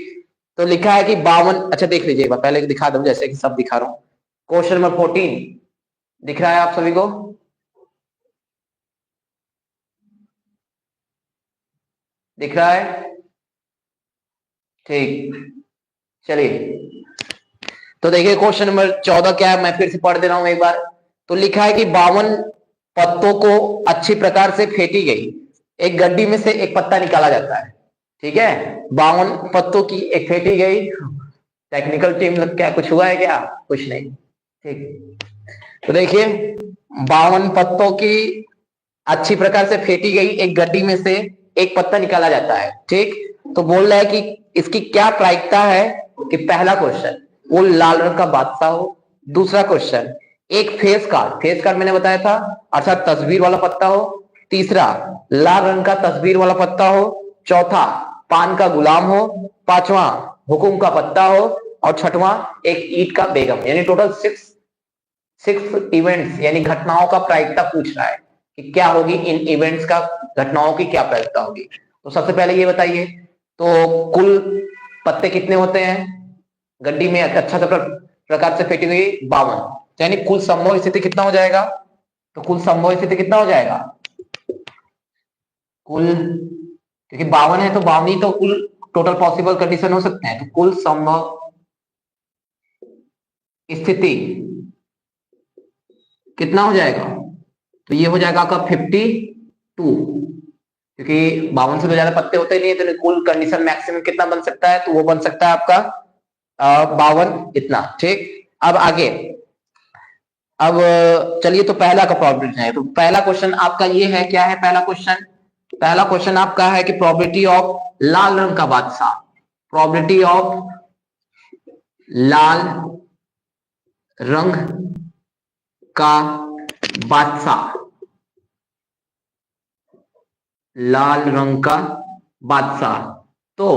तो लिखा है कि 52, अच्छा देख लीजिए एक बार, पहले दिखा दूं जैसे कि सब दिखा रहा हूँ। क्वेश्चन नंबर 14 दिख रहा है आप सभी को? दिख रहा है? ठीक। चलिए, तो देखिए क्वेश्चन नंबर 14 क्या है, मैं फिर से पढ़ दे रहा हूं एक बार। तो लिखा है कि 52 पत्तों को अच्छी प्रकार से फेंटी गई एक गड्डी में से एक पत्ता निकाला जाता है, ठीक है। 52 पत्तों की एक फेंटी गई, टेक्निकल टीम लग क्या कुछ हुआ है क्या? कुछ नहीं, ठीक। तो देखिए 52 पत्तों की अच्छी प्रकार से फेंटी गई एक गड्डी में से एक पत्ता निकाला जाता है, ठीक। तो बोल रहा है कि इसकी क्या प्रायिकता है कि पहला क्वेश्चन वो लाल रंग का बादशाह हो, दूसरा क्वेश्चन एक फेस कार्ड मैंने बताया था अर्थात तस्वीर वाला पत्ता हो, तीसरा लाल रंग का तस्वीर वाला पत्ता हो, चौथा पान का गुलाम हो, पांचवा हुकुम का पत्ता हो और छठवां एक ईंट का बेगम। यानी टोटल सिक्स इवेंट्स यानी घटनाओं का प्रायिकता पूछ रहा है कि क्या होगी इन इवेंट्स का, घटनाओं की क्या प्रायिकता होगी। तो सबसे पहले ये बताइए तो कुल पत्ते कितने होते हैं गड्डी में अच्छा सा प्रकार से फेंटी हुई 52, यानी कुल संभव स्थिति कितना हो जाएगा, तो कुल संभव स्थिति कितना हो जाएगा, कुल क्योंकि 52 है तो 52 ही तो कुल टोटल पॉसिबल कंडीशन हो सकते हैं, तो कुल संभव स्थिति कितना हो जाएगा, तो ये हो जाएगा आपका 52, क्योंकि 52 से तो ज्यादा पत्ते होते नहीं है तो कुल कंडीशन मैक्सिमम कितना बन सकता है, तो वो बन सकता है आपका 52 इतना। ठीक, अब आगे, अब चलिए तो पहला का प्रोबेबिलिटी है, तो पहला क्वेश्चन आपका ये है, क्या है पहला क्वेश्चन, पहला क्वेश्चन आपका है कि प्रोबेबिलिटी ऑफ लाल रंग का बादशाह, प्रोबेबिलिटी ऑफ लाल रंग का बादशाह, लाल रंग का बादशाह। तो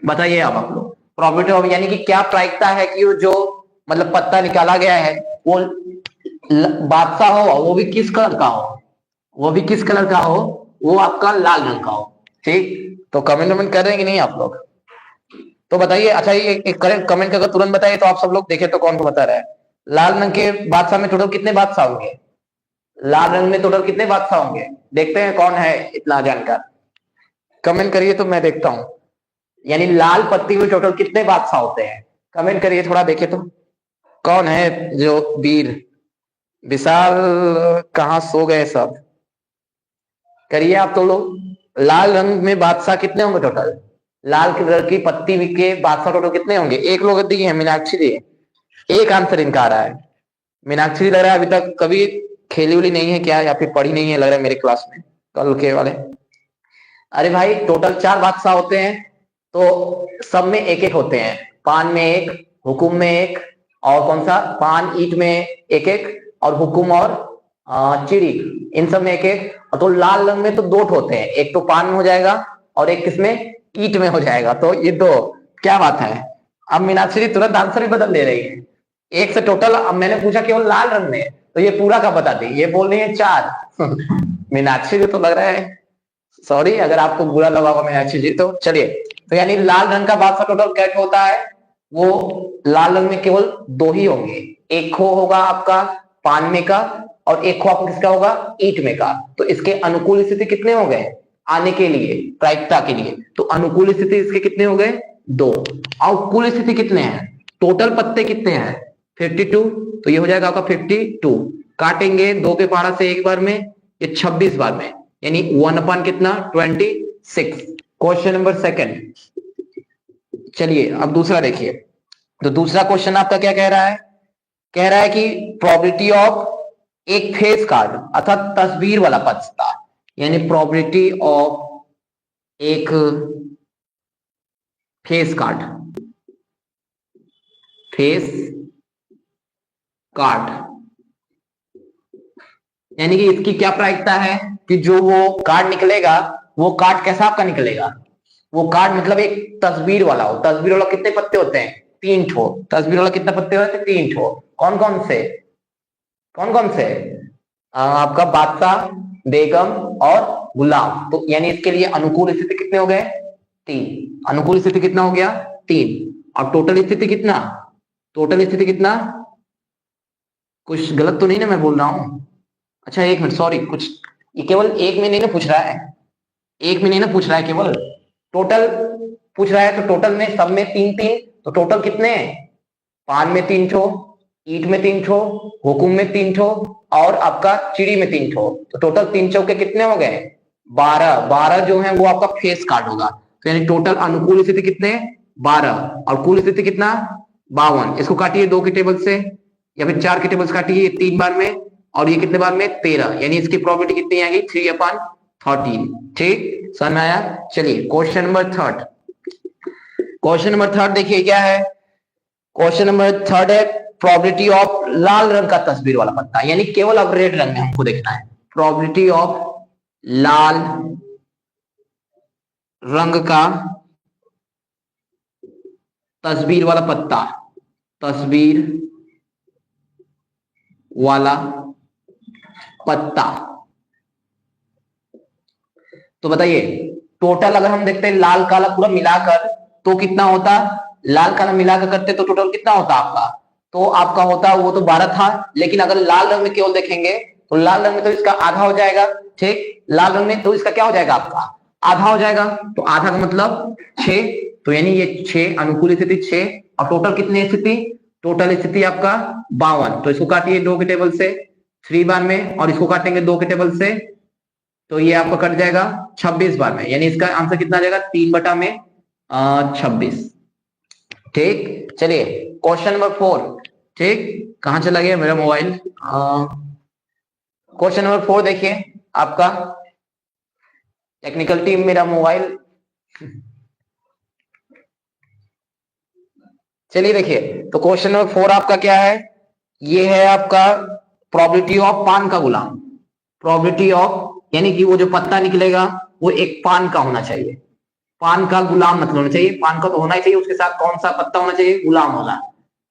बताइए आप लोग प्रोबेबिलिटी ऑफ यानी कि क्या प्रायिकता है कि वो जो मतलब पत्ता निकाला गया है वो बादशाह हो, वो भी किस कलर का हो, वो भी किस कलर का हो, वो आपका लाल रंग का हो। ठीक, तो कमेंट कर रहे हैं कि नहीं आप लोग, तो बताइए। अच्छा ये एक कमेंट अगर तुरंत बताइए तो आप सब लोग देखे तो कौन को बता रहा है, लाल रंग के बादशाह में टोटल कितने बादशाह होंगे, लाल रंग में टोटल कितने बादशाह होंगे, देखते हैं कौन है इतना जानकार, कमेंट करिए तो मैं देखता हूं, यानी लाल पत्ती में टोटल कितने बादशाह होते हैं, कमेंट करिए थोड़ा देखे तो कौन है जो वीर विशाल, कहाँ सो गए सब, करिए आप तो लोग। लाल रंग में बादशाह कितने होंगे टोटल, लाल कलर की पत्ती के बादशाह टोटल कितने होंगे, एक लोग दिए हैं मीनाक्षी दी, एक आंसर इनका आ रहा है, मीनाक्षी लग रहा है अभी तक कभी खेली उली नहीं है क्या, या फिर पढ़ी नहीं है लग रहा है मेरे क्लास में कल के वाले। अरे भाई टोटल 4 बादशाह होते हैं तो सब में एक एक होते हैं, पान में एक, हुकुम में एक, और कौन सा पान ईंट में एक एक, और हुकुम और चिड़ी इन सब में एक एक, और तो लाल रंग में तो 2 होते हैं, एक तो पान में हो जाएगा और एक किसमें ईंट में हो जाएगा, तो ये 2 क्या बात है। अब मीनाक्षी तुरंत आंसर भी बदल दे रही है, एक से टोटल, अब मैंने पूछा केवल लाल रंग में तो ये पूरा का बता दी, ये बोल रही है 4 मीनाक्षी जी तो लग रहा है, सॉरी अगर आपको बुरा लगा होगा मीनाक्षी जी, तो चलिए, तो यानी लाल रंग का बादशाह टोटल क्या होता है, वो लाल रंग में केवल 2 ही होंगे, एक खो होगा आपका पान में का और एक खो आपका किसका होगा ईंट में का, तो इसके अनुकूल स्थिति कितने हो गए आने के लिए प्रायिकता के लिए, तो अनुकूल स्थिति इसके कितने हो गए 2, और कुल स्थिति कितने हैं, टोटल पत्ते कितने हैं 52, तो ये हो जाएगा आपका 52, काटेंगे 2 के पारा से एक बार में, ये 26 बार में, यानी 1 कितना 26। क्वेश्चन नंबर सेकंड, चलिए अब दूसरा देखिए, तो दूसरा क्वेश्चन आपका क्या कह रहा है, कह रहा है कि प्रोबेबिलिटी ऑफ एक फेस कार्ड अर्थात तस्वीर वाला पत्ता, यानी प्रोबेबिलिटी ऑफ एक फेस कार्ड, फेस कार्ड यानी कि इसकी क्या प्रायिकता है कि जो वो कार्ड निकलेगा वो कार्ड कैसा आपका निकलेगा, वो कार्ड मतलब एक तस्वीर वाला हो, तस्वीर वाला कितने पत्ते होते हैं 3 ठो, तस्वीर वाला कितने पत्ते होते हैं 3 ठो, कौन कौन से, कौन कौन से आपका बादशाह बेगम और गुलाम, तो यानी इसके लिए अनुकूल स्थिति कितने हो गए 3, अनुकूल स्थिति कितना हो गया 3, और टोटल स्थिति कितना, टोटल स्थिति कितना, कुछ गलत तो नहीं ना मैं बोल रहा हूं, अच्छा एक मिनट सॉरी, कुछ ये केवल एक में नहीं ना पूछ रहा है, एक में नहीं ना पूछ रहा है, केवल टोटल पूछ रहा है, तो टोटल में सब में 3-3, तो टोटल कितने पान में 3 ठो, ईंट में 3 ठो, हुकुम में 3 ठो और आपका चिड़ी में 3 ठो, तो टोटल 3 चौके कितने हो गए 12 जो है वो आपका फेस कार्ड होगा, तो यानी टोटल अनुकूल स्थिति कितने 12 और कुल स्थिति कितना 52, इसको काटिए 2 के टेबल से या फिर 4 के टेबल से काटिए 3 बार में, और ये कितने बार में 13, यानी इसकी प्रोबेबिलिटी कितनी आ गई 3/13। ठीक समझ में आया। चलिए question number third, question number third देखिए क्या है। क्वेश्चन नंबर थर्ड है प्रोबेबिलिटी ऑफ लाल रंग का तस्वीर वाला पत्ता, यानी केवल अब रेड रंग में हमको देखना है। प्रोबेबिलिटी ऑफ लाल रंग का तस्वीर वाला पत्ता, तस्वीर वाला पत्ता। तो बताइए टोटल अगर हम देखते हैं लाल काला पूरा मिलाकर तो कितना होता, लाल काला मिलाकर करते तो टोटल कितना होता आपका, तो आपका होता वो तो 12 था, लेकिन अगर लाल रंग में केवल देखेंगे तो लाल रंग में तो इसका आधा हो जाएगा। ठीक, लाल रंग में तो इसका क्या हो जाएगा आपका आधा हो जाएगा, तो आधा का मतलब 6, तो यानी ये 6 अनुकूल स्थिति 6, और टोटल कितनी स्थिति, टोटल स्थिति आपका 52। तो इसको काटिए 2 के टेबल से 3 बार में, और इसको काटेंगे 2 के टेबल से, तो ये आपका कट जाएगा 26 बार में, यानी इसका आंसर कितना आ जाएगा 3/26। ठीक, चलिए क्वेश्चन नंबर 4। ठीक, कहां चला गया मेरा मोबाइल। क्वेश्चन नंबर 4 देखिए आपका, टेक्निकल टीम मेरा मोबाइल। चलिए देखिए, तो क्वेश्चन नंबर 4 आपका क्या है, ये है आपका प्रोबेबिलिटी ऑफ पान का गुलाम। प्रोबेबिलिटी ऑफ यानी कि वो जो पत्ता निकलेगा वो एक पान का होना चाहिए, पान का गुलाम मतलब होना चाहिए, पान का तो होना ही चाहिए, उसके साथ कौन सा पत्ता होना चाहिए, गुलाम होना,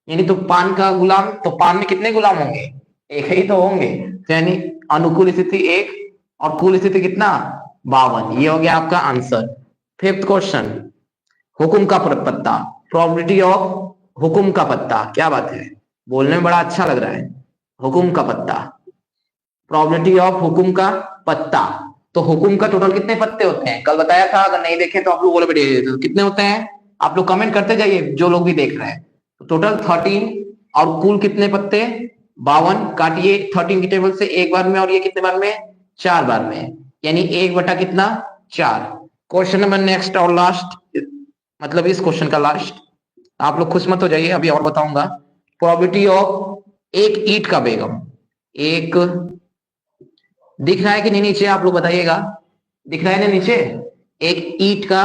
यानी तो पान का गुलाम, तो पान में कितने गुलाम होंगे, एक ही तो होंगे, तो यानी अनुकूल स्थिति 1 और कुल स्थिति कितना 52। ये हो गया आपका आंसर। 5th क्वेश्चन, हुकुम का पत्ता, प्रोबेबिलिटी ऑफ हुकुम का पत्ता, क्या बात है, बोलने में बड़ा अच्छा लग रहा है, हुकुम का पत्ता, प्रोबेबिलिटी ऑफ हुकुम का पत्ता। तो हुकुम का टोटल कितने पत्ते होते हैं, कल बताया था, अगर नहीं देखे तो आप लोग बोले बेटे तो कितने होते हैं, आप लोग कमेंट करते जाइए जो लोग भी देख रहे हैं। तो टोटल 13, और कुल कितने पत्ते 52, काटिए 13 की टेबल से 1 बार में, और ये कितने बार में 4 बार में, यानी 1 बटा कितना 4। क्वेश्चन नंबर नेक्स्ट और लास्ट, मतलब इस क्वेश्चन का लास्ट, आप लोग खुश मत हो जाइए, अभी और बताऊंगा। प्रोबेबिलिटी ऑफ एक ईंट का बेगम, एक दिख रहा है कि नहीं नीचे, आप लोग बताइएगा, दिख रहा है ना नीचे, एक ईंट का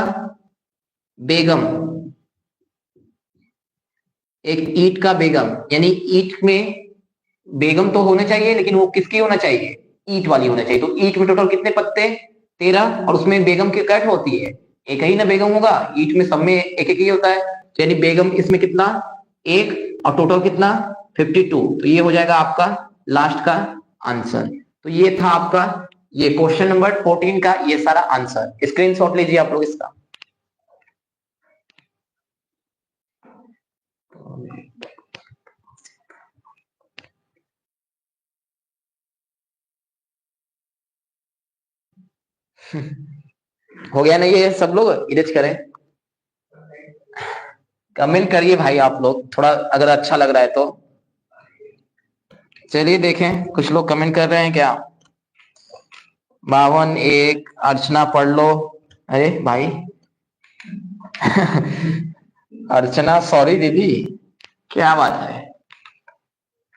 बेगम, एक ईंट का बेगम, यानी ईंट में बेगम तो होने चाहिए, लेकिन वो किसकी होना चाहिए, ईंट वाली होना चाहिए। तो ईंट में टोटल कितने पत्ते 13, और उसमें बेगम की कैट होती है, एक ही ना बेगम होगा, ईंट में सब में एक एक ही होता है, तो यानी बेगम इसमें कितना 1, और टोटल कितना 52, तो ये हो जाएगा आपका लास्ट का आंसर। तो ये था आपका ये क्वेश्चन नंबर 14 का ये सारा आंसर, स्क्रीनशॉट लीजिए आप लोग इसका। हो गया ना ये, सब लोग इरेज करें, कमेंट करिए भाई आप लोग थोड़ा, अगर अच्छा लग रहा है तो। चलिए देखें कुछ लोग कमेंट कर रहे हैं क्या। 52 1, अर्चना पढ़ लो, अरे भाई अर्चना सॉरी दीदी, क्या बात है,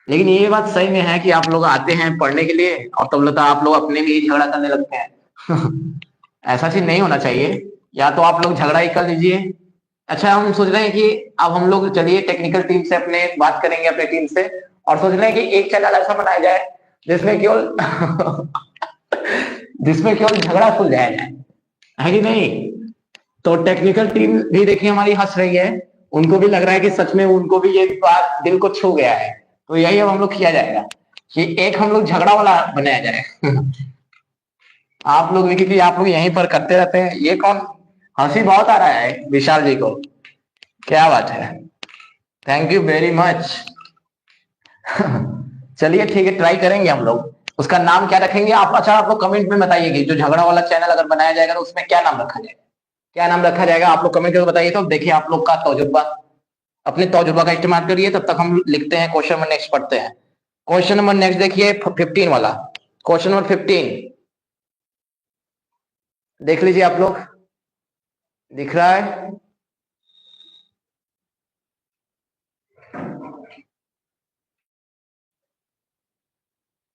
लेकिन ये बात सही में है कि आप लोग आते हैं पढ़ने के लिए और तब लगता है आप लोग अपने में ही झगड़ा करने लगते हैं ऐसा चीज नहीं होना चाहिए, या तो आप लोग झगड़ा ही कर लीजिए। अच्छा, हम सोच रहे हैं कि अब हम लोग चलिए टेक्निकल टीम से अपने बात करेंगे अपने टीम से, और सोच रहे हैं कि एक चैनल ऐसा बनाया जाए जिसमें केवल जिसमें केवल झगड़ा सुलझाया जाए, है कि नहीं। तो टेक्निकल टीम भी देखिए हमारी हंस रही है, उनको भी लग रहा है कि सच में उनको भी ये बात दिल को छू गया है, तो यही अब हम लोग किया जाएगा कि एक हम लोग झगड़ा वाला बनाया जाए आप लोग भी, क्योंकि आप लोग यहीं पर करते रहते हैं, ये कौन, हंसी बहुत आ रहा है विशाल जी को, क्या बात है, थैंक यू वेरी मच चलिए ठीक है, ट्राई करेंगे हम लोग, उसका नाम क्या रखेंगे आप, अच्छा आप लोग कमेंट में बताइएगा, जो झगड़ा वाला चैनल अगर बनाया जाएगा तो उसमें क्या नाम रखा जाएगा, क्या नाम रखा जाएगा, आप लोग कमेंट करके बताइए। तो देखिए आप लोग का तजुर्बा, अपने तजुर्बा का इस्तेमाल करिए, तब तक हम लिखते हैं क्वेश्चन नंबर नेक्स्ट पढ़ते हैं। क्वेश्चन नंबर नेक्स्ट देखिए 15 वाला, क्वेश्चन नंबर 15 देख लीजिए आप लोग, दिख रहा है,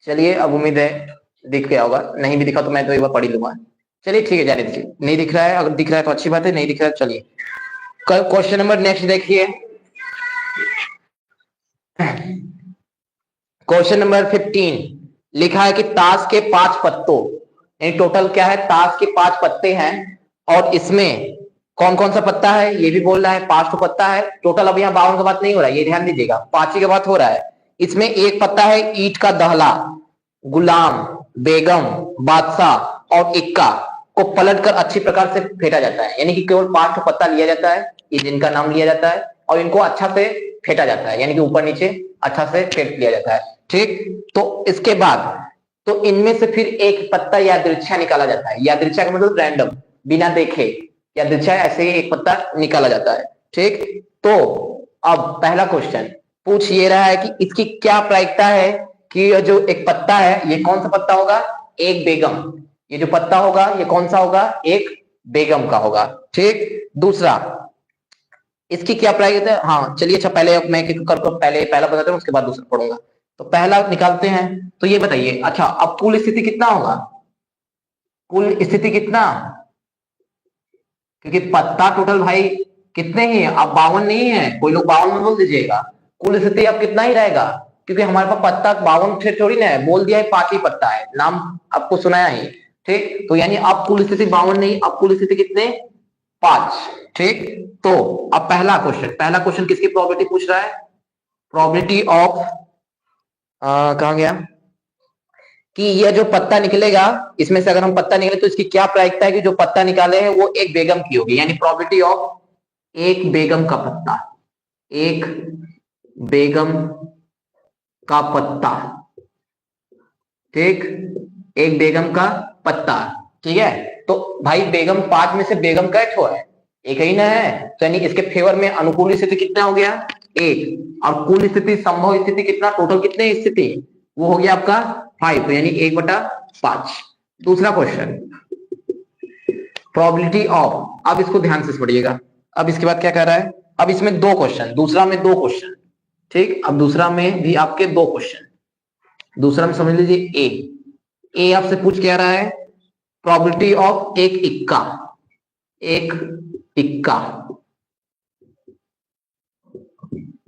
चलिए अब उम्मीद है दिख गया होगा, नहीं भी दिखा तो मैं तो एक बार पढ़ ही लूंगा। चलिए ठीक है, जाने दीजिए, नहीं दिख रहा है, अगर दिख रहा है तो अच्छी बात है, नहीं दिख रहा है चलिए क्वेश्चन नंबर नेक्स्ट देखिए, क्वेश्चन नंबर 15 लिखा है कि ताश के 5 पत्तों, टोटल क्या है, ताश के 5 पत्ते हैं और इसमें कौन कौन सा पत्ता है ये भी बोल रहा है, 5 तो पत्ता है टोटल। अब यहाँ 52 का बात नहीं हो रहा है, ये ध्यान दीजिएगा, 5 ही का बात हो रहा है। इसमें एक पत्ता है ईंट का दहला, गुलाम, बेगम, बादशाह और इक्का को पलटकर अच्छी प्रकार से फेंटा जाता है, यानी कि केवल 5 पत्ता लिया जाता है, ये जिनका नाम लिया जाता है और इनको अच्छा से फेंटा जाता है, यानी कि ऊपर नीचे अच्छा से फेंट लिया जाता है। ठीक, तो इसके बाद तो इनमें से फिर एक पत्ता यादृच्छा निकाला जाता है, यादृच्छा का मतलब रैंडम, बिना देखे, यादृच्छा ऐसे ही एक पत्ता निकाला जाता है। ठीक, तो अब पहला क्वेश्चन पूछ ये रहा है कि इसकी क्या प्रायिकता है कि जो एक पत्ता है ये कौन सा पत्ता होगा, एक बेगम, ये जो पत्ता होगा ये कौन सा होगा, एक बेगम का होगा। ठीक, दूसरा इसकी क्या प्रायिकता है, हाँ चलिए, अच्छा पहले मैं पहले पहला बताता हूँ उसके बाद दूसरा पढ़ूंगा। तो पहला निकालते हैं, तो ये बताइए, अच्छा अब कुल स्थिति कितना होगा, कुल स्थिति कितना, क्योंकि पत्ता टोटल भाई कितने ही है, अब 52 नहीं है, कोई लोग 52 बोल दीजिएगा, कुल स्थिति अब कितना ही रहेगा, क्योंकि हमारे पास पत्ता 52 से थोड़ी ना है, बोल दिया है 5 ही पत्ता है, नाम आपको सुनाया ही। ठीक, तो यानी अब कुल स्थिति 52 नहीं, अब कुल स्थिति कितने, 5। ठीक, तो अब पहला क्वेश्चन किसकी प्रॉपर्टी पूछ रहा है, प्रॉपर्टी ऑफ, कहां गया, कि यह जो पत्ता निकलेगा इसमें से अगर हम पत्ता निकले तो इसकी क्या प्रायिकता है कि जो पत्ता निकाले हैं वो एक बेगम की होगी, यानी प्रॉपर्टी ऑफ एक बेगम का पत्ता, एक बेगम का पत्ता। ठीक, एक बेगम का पत्ता। ठीक है, तो भाई बेगम 5 में से बेगम का एक ही ना है, तो यानी इसके फेवर में अनुकूल स्थिति कितना हो गया, एक, और कुल स्थिति संभव स्थिति कितना, टोटल कितने स्थिति, वो हो गया आपका 5, तो यानी 1/5। दूसरा क्वेश्चन, प्रोबेबिलिटी ऑफ, अब इसको ध्यान से पढ़िएगा, अब इसके बाद क्या कह रहा है, अब इसमें 2 क्वेश्चन, दूसरा में 2 क्वेश्चन। ठीक, अब दूसरा में भी आपके 2 क्वेश्चन, दूसरा में समझ लीजिए ए आपसे पूछ क्या रहा है, प्रोबेबिलिटी ऑफ एक इक्का, एक इक्का,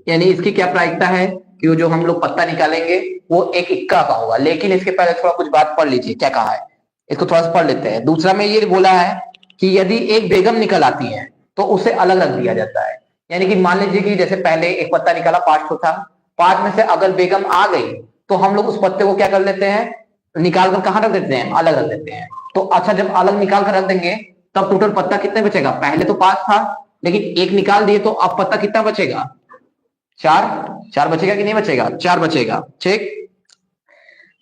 यानी इसकी क्या प्रायिकता है कि वो जो हम लोग पत्ता निकालेंगे वो एक इक्का का होगा। लेकिन इसके पहले थोड़ा कुछ बात पढ़ लीजिए क्या कहा है, इसको थोड़ा सा पढ़ लेते हैं। दूसरा में ये बोला है कि यदि एक बेगम निकल आती है तो उसे अलग रख दिया जाता है, यानी कि मान लीजिए कि जैसे पहले एक पत्ता निकाला 5 था, 5 में से अगर बेगम आ गई तो हम लोग उस पत्ते को क्या कर लेते हैं, निकाल कर कहां रख देते हैं, अलग रख देते हैं। तो अच्छा जब अलग निकाल कर रख देंगे तब टोटल पत्ता कितने बचेगा, पहले तो 5 था लेकिन एक निकाल दिए तो अब पत्ता कितना बचेगा, 4 बचेगा कि नहीं बचेगा, 4 बचेगा। ठीक,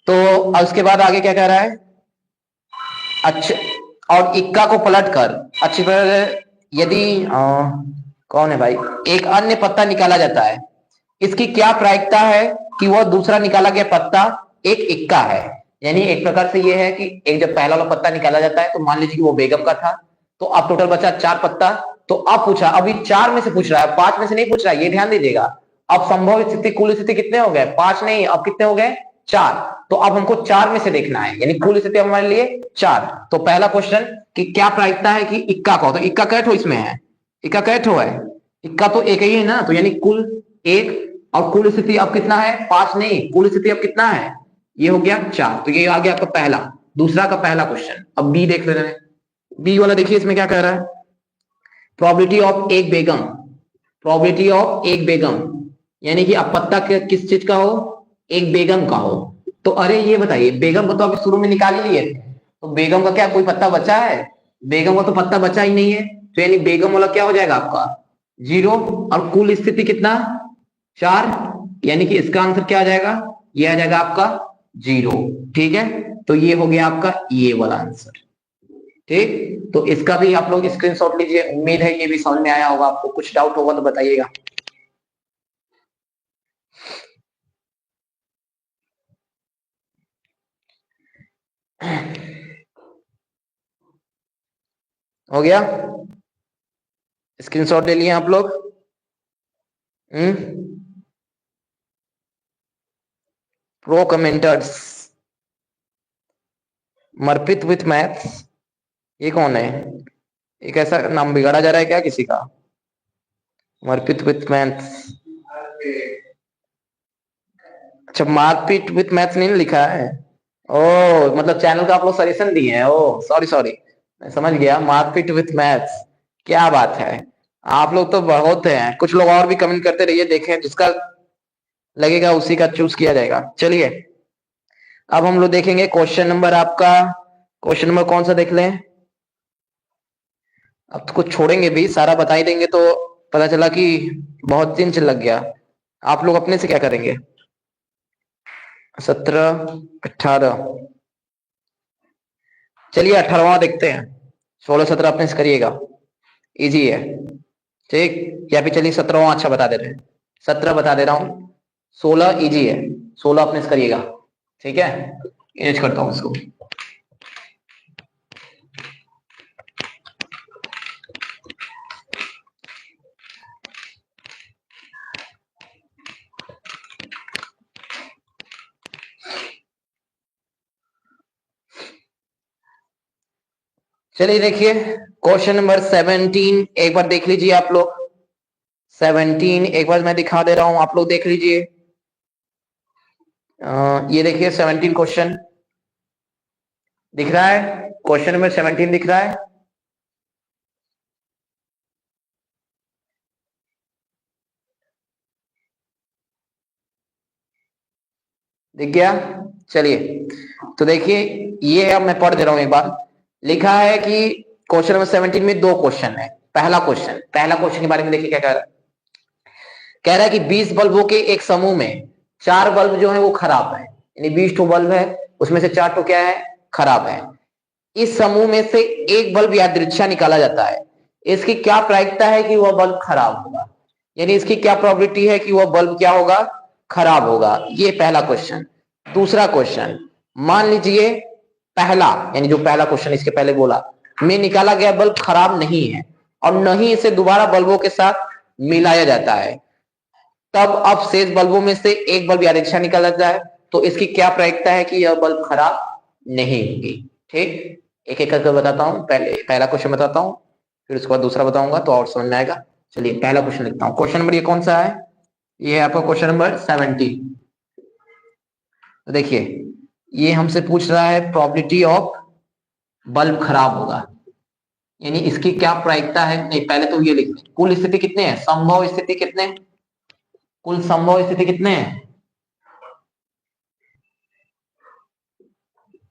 तो उसके बाद आगे क्या कह रहा है, अच्छा, और इक्का को पलट कर अच्छी तरह यदि कौन है भाई, एक अन्य पत्ता निकाला जाता है, इसकी क्या प्रायिकता है कि वह दूसरा निकाला गया पत्ता एक इक्का है। यानी एक प्रकार से यह है कि एक जब पहला वाला पत्ता निकाला जाता है तो मान लीजिए कि वो बेगम का था, तो अब टोटल बचा 4 पत्ता, तो अब पूछा, अभी 4 में से पूछ रहा है, 5 में से नहीं पूछ रहा है, ये ध्यान दीजिएगा। अब संभव स्थिति कुल स्थिति कितने हो गए, 5 नहीं, अब कितने हो गए, 4। तो अब हमको 4 में से देखना है, यानी कुल स्थिति हमारे लिए 4। तो पहला क्वेश्चन कि क्या प्रायिकता है कि इक्का का हो, तो इक्का कैठ हो इसमें है, इक्का कैठ हो है, इक्का तो एक ही है ना, तो यानी कुल 1, और कुल स्थिति अब कितना है, 5 नहीं, कुल स्थिति अब कितना है, ये हो गया 4। तो ये आ गया आपका पहला, दूसरा का पहला क्वेश्चन। अब बी देख रहे हैं, बी वाला देखिए इसमें क्या कह रहा है, प्रोबेबिलिटी ऑफ एक बेगम, प्रोबेबिलिटी ऑफ एक बेगम, यानी कि अब पत्ता किस चीज का हो, एक बेगम का हो। तो अरे ये बताइए, बेगम को तो अभी शुरू में निकाल ही लिए थे, तो बेगम का क्या कोई पत्ता बचा है, बेगम का तो पत्ता बचा ही नहीं है, तो यानी बेगम वाला क्या हो जाएगा आपका 0, और कुल स्थिति कितना 4, यानी कि इसका आंसर क्या आ जाएगा, ये आ जाएगा आपका 0। ठीक है, तो ये हो गया आपका ये वाला आंसर। ठीक, तो इसका भी आप लोग स्क्रीनशॉट लीजिए, उम्मीद है ये भी समझ में आया होगा, आपको कुछ डाउट होगा तो बताइएगा। हो गया, स्क्रीनशॉट ले लिए आप लोग। प्रो कमेंटर्स, मरपित विथ मैथ्स, ये कौन है, एक ऐसा नाम बिगाड़ा जा रहा है क्या किसी का। मारपीट विथ मैथ्स। अच्छा, मारपीट विथ मैथ्स नहीं लिखा है। ओ मतलब चैनल का आप लोग सजेशन दिए हैं। ओ सॉरी सॉरी, मैं समझ गया, मारपीट विथ मैथ्स। क्या बात है, आप लोग तो बहुत हैं। कुछ लोग और भी कमेंट करते रहिए, देखें जिसका लगेगा उसी का चूज किया जाएगा। चलिए अब हम लोग देखेंगे क्वेश्चन नंबर आपका, क्वेश्चन नंबर कौन सा देख लें। अब तो कुछ छोड़ेंगे भी, सारा बता ही देंगे तो पता चला कि बहुत दिन से लग गया। आप लोग अपने से क्या करेंगे। 17, 18, चलिए 18वां देखते हैं। 16, 17 अपने से करिएगा, इजी है। ठीक, या फिर चलिए 17वां अच्छा बता दे रहे हैं। 17 बता दे रहा हूं, 16 इजी है, 16 अपने से करिएगा। ठीक है, इरेज करता हूं इसको। चलिए देखिए क्वेश्चन नंबर 17 एक बार देख लीजिए आप लोग। 17 एक बार मैं दिखा दे रहा हूं, आप लोग देख लीजिए। ये देखिए 17 क्वेश्चन दिख रहा है, क्वेश्चन नंबर 17 दिख रहा है। दिख गया। चलिए तो देखिए, ये अब मैं पढ़ दे रहा हूं एक बार। लिखा है कि क्वेश्चन नंबर 17 में दो क्वेश्चन है। पहला क्वेश्चन के बारे में देखिए क्या कह रहा है। कह रहा है कि 20 बल्बों के एक समूह में 4 बल्ब जो है वो खराब है, यानी 20 ठो बल्ब है, उसमें से 4 ठो क्या है, खराब है। इस समूह में से एक बल्ब यादृच्छा निकाला जाता है, इसकी क्या प्रायिकता है कि वह बल्ब खराब होगा, यानी इसकी क्या प्रोबेबिलिटी है कि वह बल्ब क्या होगा, खराब होगा। ये पहला क्वेश्चन। दूसरा क्वेश्चन, मान लीजिए पहला, यानी जो पहला क्वेश्चन इसके पहले बोला, में निकाला गया बल्ब खराब नहीं है और न ही इसे दोबारा बल्बों के साथ मिलाया जाता है, तब अब शेष बल्बों में से एक बल्ब यादृच्छा निकाला जाता है, तो इसकी क्या प्रायिकता है कि यह बल्ब खराब नहीं होगी। ठीक, एक एक करके बताता हूं। पहले पहला क्वेश्चन बताता हूं, फिर उसके बाद दूसरा बताऊंगा तो और समझ में आएगा। चलिए पहला क्वेश्चन लिखता हूं। क्वेश्चन नंबर ये कौन सा है, ये है आपका क्वेश्चन नंबर 17। तो देखिए ये हमसे पूछ रहा है प्रोबेबिलिटी ऑफ बल्ब खराब होगा, यानी इसकी क्या प्रायिकता है। नहीं, पहले तो ये लिख, कुल स्थिति कितने हैं, संभव स्थिति कितने, कुल संभव स्थिति कितने हैं,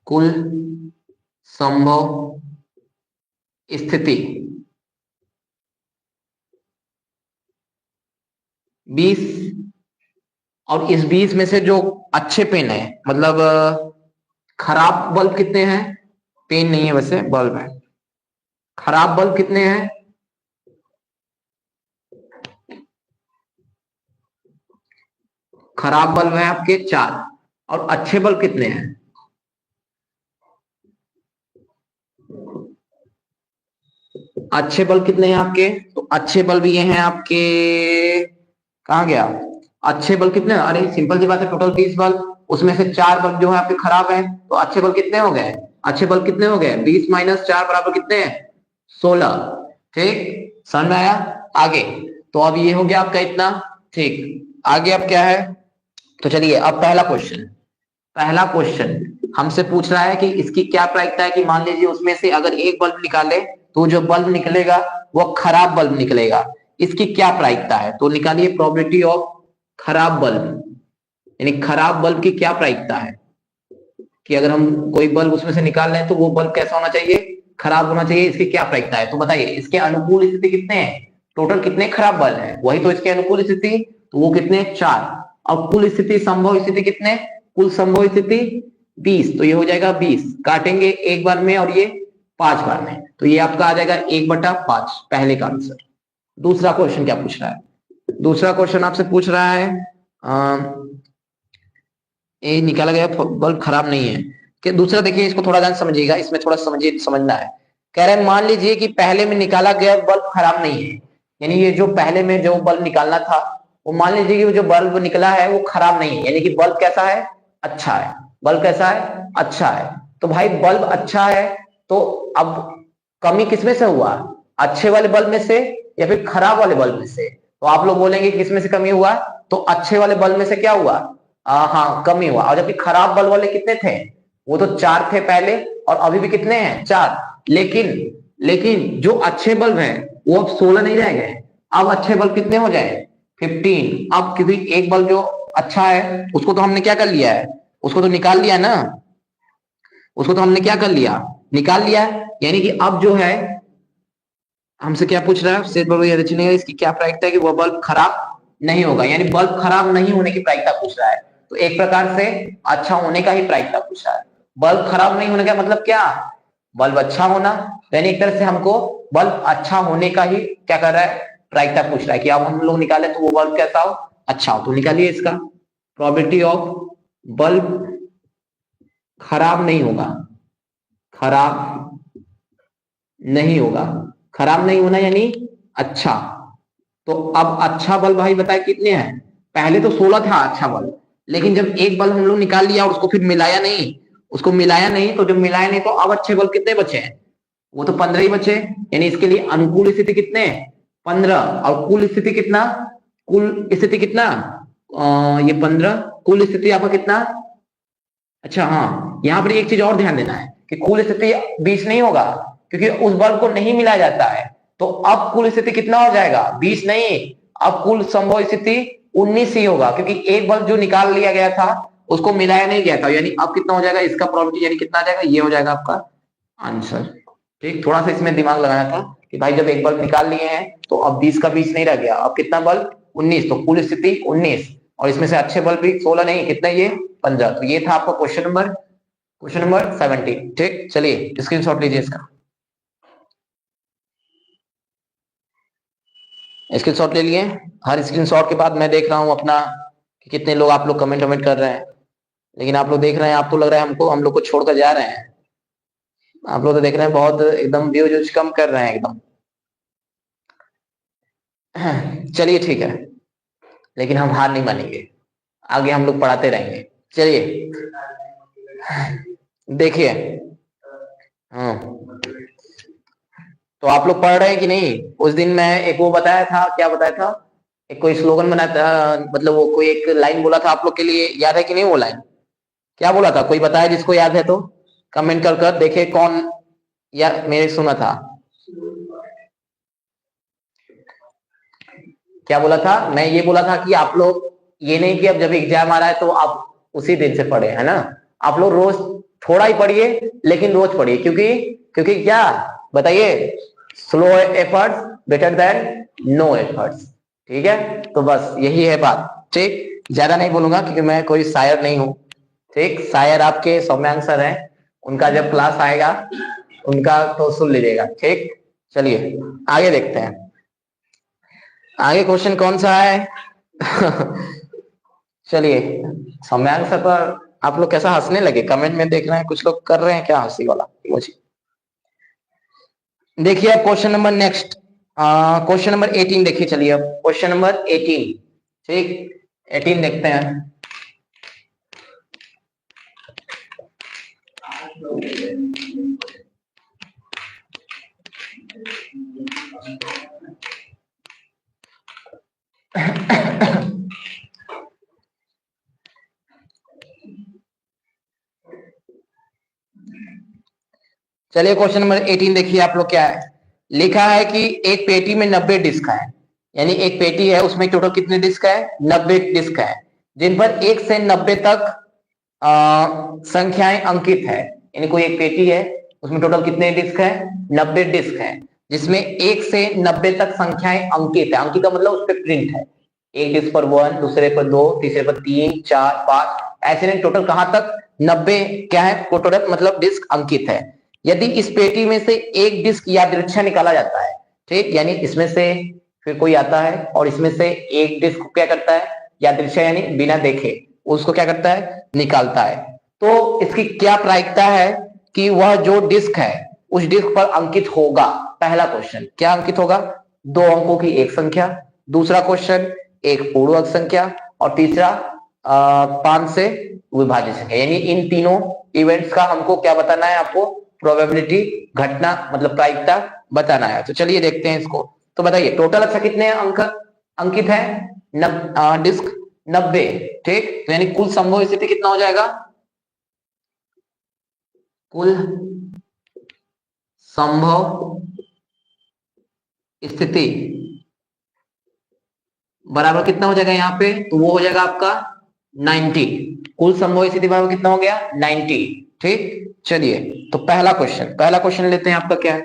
कुल संभव स्थिति 20, और इस 20 में से जो अच्छे पेन है, मतलब खराब बल्ब कितने हैं, पेन नहीं है वैसे बल्ब है, खराब बल्ब कितने हैं, खराब बल्ब है आपके 4, और अच्छे बल्ब कितने हैं, अच्छे बल्ब कितने हैं आपके, तो अच्छे बल्ब ये हैं आपके, कहा गया, अच्छे बल्ब कितने, अरे सिंपल सी बात है, टोटल 20 बल्ब, उसमें से 4 बल्ब जो है आपके खराब है, तो अच्छे बल्ब कितने हो गए, अच्छे बल्ब कितने हो गए, 20 माइनस 4 बराबर कितने हैं, 16। ठीक, समझ में आया। आगे तो अब ये हो गया आपका इतना। ठीक, आगे अब क्या है, तो चलिए अब पहला क्वेश्चन हमसे पूछ रहा है कि इसकी क्या प्रायिकता है कि मान लीजिए उसमें से अगर एक बल्ब निकाले तो जो बल्ब निकलेगा वो खराब बल्ब निकलेगा, इसकी क्या प्रायिकता है। तो निकालिए प्रोबेबिलिटी ऑफ खराब बल्ब, यानी खराब बल्ब की क्या प्रायिकता है कि अगर हम कोई बल्ब उसमें से निकाल रहे हैं तो वो बल्ब कैसा होना चाहिए, खराब होना चाहिए, इसकी क्या प्रायिकता है। तो बताइए इसके अनुकूल स्थिति कितने हैं, टोटल कितने खराब बल्ब है, वही तो इसके अनुकूल स्थिति, तो वो कितने, 4, और कुल स्थिति संभव स्थिति कितने, कुल संभव स्थिति 20, तो ये हो जाएगा 20, काटेंगे एक बार में और ये 5 बार में, तो ये आपका आ जाएगा 1/5, पहले का आंसर। दूसरा क्वेश्चन क्या पूछ रहा है, दूसरा क्वेश्चन आपसे पूछ रहा है ये निकाला गया बल्ब खराब नहीं है, कि दूसरा देखिए इसको थोड़ा ध्यान समझिएगा, इसमें थोड़ा समझिए, समझना है। कह रहे हैं मान लीजिए कि पहले में निकाला गया बल्ब खराब नहीं है, यानी ये जो पहले में जो बल्ब निकालना था वो मान लीजिए कि वो जो बल्ब निकला है वो खराब नहीं है, यानी कि बल्ब कैसा है, अच्छा है, बल्ब कैसा है, अच्छा है। तो भाई बल्ब अच्छा है, तो अब कमी किसमें से हुआ, अच्छे वाले बल्ब में से या फिर खराब वाले बल्ब में से, तो आप लोग बोलेंगे किस में से कमी हुआ, तो अच्छे वाले बल्ब में से क्या हुआ, हाँ कमी हुआ। और जबकि खराब बल्ब वाले कितने थे, वो तो 4 थे पहले और अभी भी कितने हैं 4। लेकिन जो अच्छे बल्ब हैं वो अब 16 नहीं रह गए, अब अच्छे बल्ब कितने हो जाए 15। अब क्योंकि एक बल्ब जो अच्छा है उसको तो हमने क्या कर लिया है, उसको तो निकाल लिया ना, उसको तो हमने क्या कर लिया, निकाल लिया। यानी कि अब जो है हमसे क्या पूछ रहा है, सेट बल्ब या रचना, इसकी क्या प्रायिकता है कि वह बल्ब खराब नहीं होगा, यानी बल्ब खराब नहीं होने की प्रायिकता पूछ रहा है। तो एक प्रकार से अच्छा होने का ही प्रायिकता पूछ रहा है। बल्ब खराब नहीं होने का मतलब क्या, बल्ब अच्छा होना, यानी एक तरह से हमको बल्ब अच्छा होने का ही क्या कर रहा है, प्रायिकता पूछ रहा है कि अब हम लोग निकाले तो वो बल्ब कैसा हो, अच्छा हो। तो निकालिए इसका प्रोबेबिलिटी ऑफ बल्ब खराब नहीं होगा, खराब नहीं होगा, खराब नहीं होना यानी अच्छा। तो अब अच्छा बल्ब भाई बताए कितने हैं, पहले तो 16 था अच्छा बल्ब, लेकिन जब एक बल्ब हम लोग निकाल लिया और उसको फिर मिलाया नहीं, उसको मिलाया नहीं, तो जब मिलाया नहीं तो अब अच्छे बल्ब कितने बचे हैं, वो तो 15 ही बचे। यानी इसके लिए अनुकूल स्थिति कितने, 15, और कुल स्थिति कितना, कुल स्थिति कितना, ये 15, कुल स्थिति आपका कितना। अच्छा हाँ, यहाँ पर एक चीज और ध्यान देना है कि कुल स्थिति 20 नहीं होगा, क्योंकि उस बल्ब को नहीं मिलाया जाता है। तो अब कुल स्थिति कितना हो जाएगा, 20 नहीं, अब कुल संभव स्थिति 19 ही होगा, क्योंकि एक बल्ब जो निकाल लिया गया था उसको मिलाया नहीं गया था। यानी अब कितना हो जाएगा इसका प्रोबेबिलिटी, यानी कितना आ जाएगा, ये हो जाएगा आपका आंसर। ठीक, थोड़ा सा इसमें दिमाग लगाना था कि भाई जब एक बल्ब निकाल लिए हैं तो अब 20 का 20 नहीं रह गया, अब कितना बल्ब 19, तो कुल स्थिति 19, और इसमें से अच्छे बल्ब भी 16 नहीं, कितना ये 15। तो ये था आपका क्वेश्चन नंबर 17। ठीक, चलिए स्क्रीनशॉट लीजिए इसका, स्क्रीनशॉट ले लिए। हर स्क्रीनशॉट के बाद मैं देख रहा हूं अपना कि कितने लोग आप लोग कमेंट कर रहे हैं, लेकिन आप लोग देख रहे हैं, आप तो लग रहा है हमको, हम लोग को छोड़कर जा रहे हैं। आप लोग तो देख रहे हैं बहुत एकदम व्यूज कम कर रहे हैं एकदम। चलिए ठीक है, लेकिन हम हार नहीं मानेंगे, आगे हम लोग पढ़ाते रहेंगे। चलिए देखिए, हाँ तो आप लोग पढ़ रहे हैं कि नहीं। उस दिन मैं एक वो बताया था, क्या बताया था, एक कोई स्लोगन बनाया था, मतलब वो कोई एक लाइन बोला था आप लोग के लिए, याद है कि नहीं वो लाइन, क्या बोला था, कोई बताया जिसको याद है तो कमेंट कर कर देखे कौन या मेरे सुना था। क्या बोला था, मैं ये बोला था कि आप लोग ये नहीं कि अब जब एग्जाम आ रहा है तो आप उसी दिन से पढ़े, है ना, आप लोग रोज थोड़ा ही पढ़िए लेकिन रोज पढ़िए, क्योंकि क्योंकि क्या बताइए, slow efforts better than no efforts. ठीक है, तो बस यही है बात। ठीक, ज्यादा नहीं बोलूंगा क्योंकि मैं कोई शायर नहीं हूँ। ठीक, शायर आपके सौम्यांक सर हैं, उनका जब क्लास आएगा उनका तो सुन लीजिएगा। ठीक, चलिए आगे देखते हैं, आगे क्वेश्चन कौन सा है। चलिए, सौम्यांक सर पर आप लोग कैसा हंसने लगे, कमेंट में देख रहे हैं कुछ लोग कर रहे हैं क्या हंसी वाला इमोजी। देखिए अब question number next, question number 18 देखिए, चलिए अब क्वेश्चन नंबर 18। ठीक, 18 देखते हैं। चलिए क्वेश्चन नंबर 18 देखिए आप लोग, क्या है लिखा है कि एक पेटी में 90 डिस्क है, यानी एक पेटी है उसमें टोटल कितने डिस्क है, 90 डिस्क है, जिन पर 1 से 90 तक संख्याएं अंकित है। यानी कोई एक पेटी है उसमें टोटल कितने डिस्क है, 90 डिस्क है, जिसमें 1 से 90 तक संख्याएं अंकित है। अंकित का मतलब उस पर प्रिंट है, एक डिस्क पर 1, दूसरे पर 2, तीसरे पर 3, 4, 5, ऐसे नहीं, टोटल कहां तक 90 क्या है टोटल, मतलब डिस्क अंकित है। यदि इस पेटी में से एक डिस्क यादृच्छा निकाला जाता है, ठीक, यानी इसमें से फिर कोई आता है और इसमें से एक डिस्क क्या करता है, यादृच्छा यानी बिना देखे उसको क्या करता है, निकालता है। तो इसकी क्या प्रायिकता है कि वह जो डिस्क है उस डिस्क पर अंकित होगा। पहला क्वेश्चन क्या अंकित होगा, 2 अंकों की एक संख्या, दूसरा क्वेश्चन एक पूर्णांक संख्या, और तीसरा 5 से विभाजित संख्या। यानी इन तीनों इवेंट्स का हमको क्या बताना है, आपको प्रोबेबिलिटी घटना मतलब प्रायिकता बताना है। तो चलिए देखते हैं इसको, तो बताइए टोटल अच्छा कितने अंक, अंकित है, डिस्क 90, ठीक। तो यानी कुल संभव स्थिति कितना हो जाएगा, कुल संभव स्थिति बराबर कितना हो जाएगा यहाँ पे, तो वो हो जाएगा आपका 90। कुल संभव स्थिति बराबर कितना हो गया, 90, ठीक। चलिए, तो पहला क्वेश्चन लेते हैं। आपका क्या है,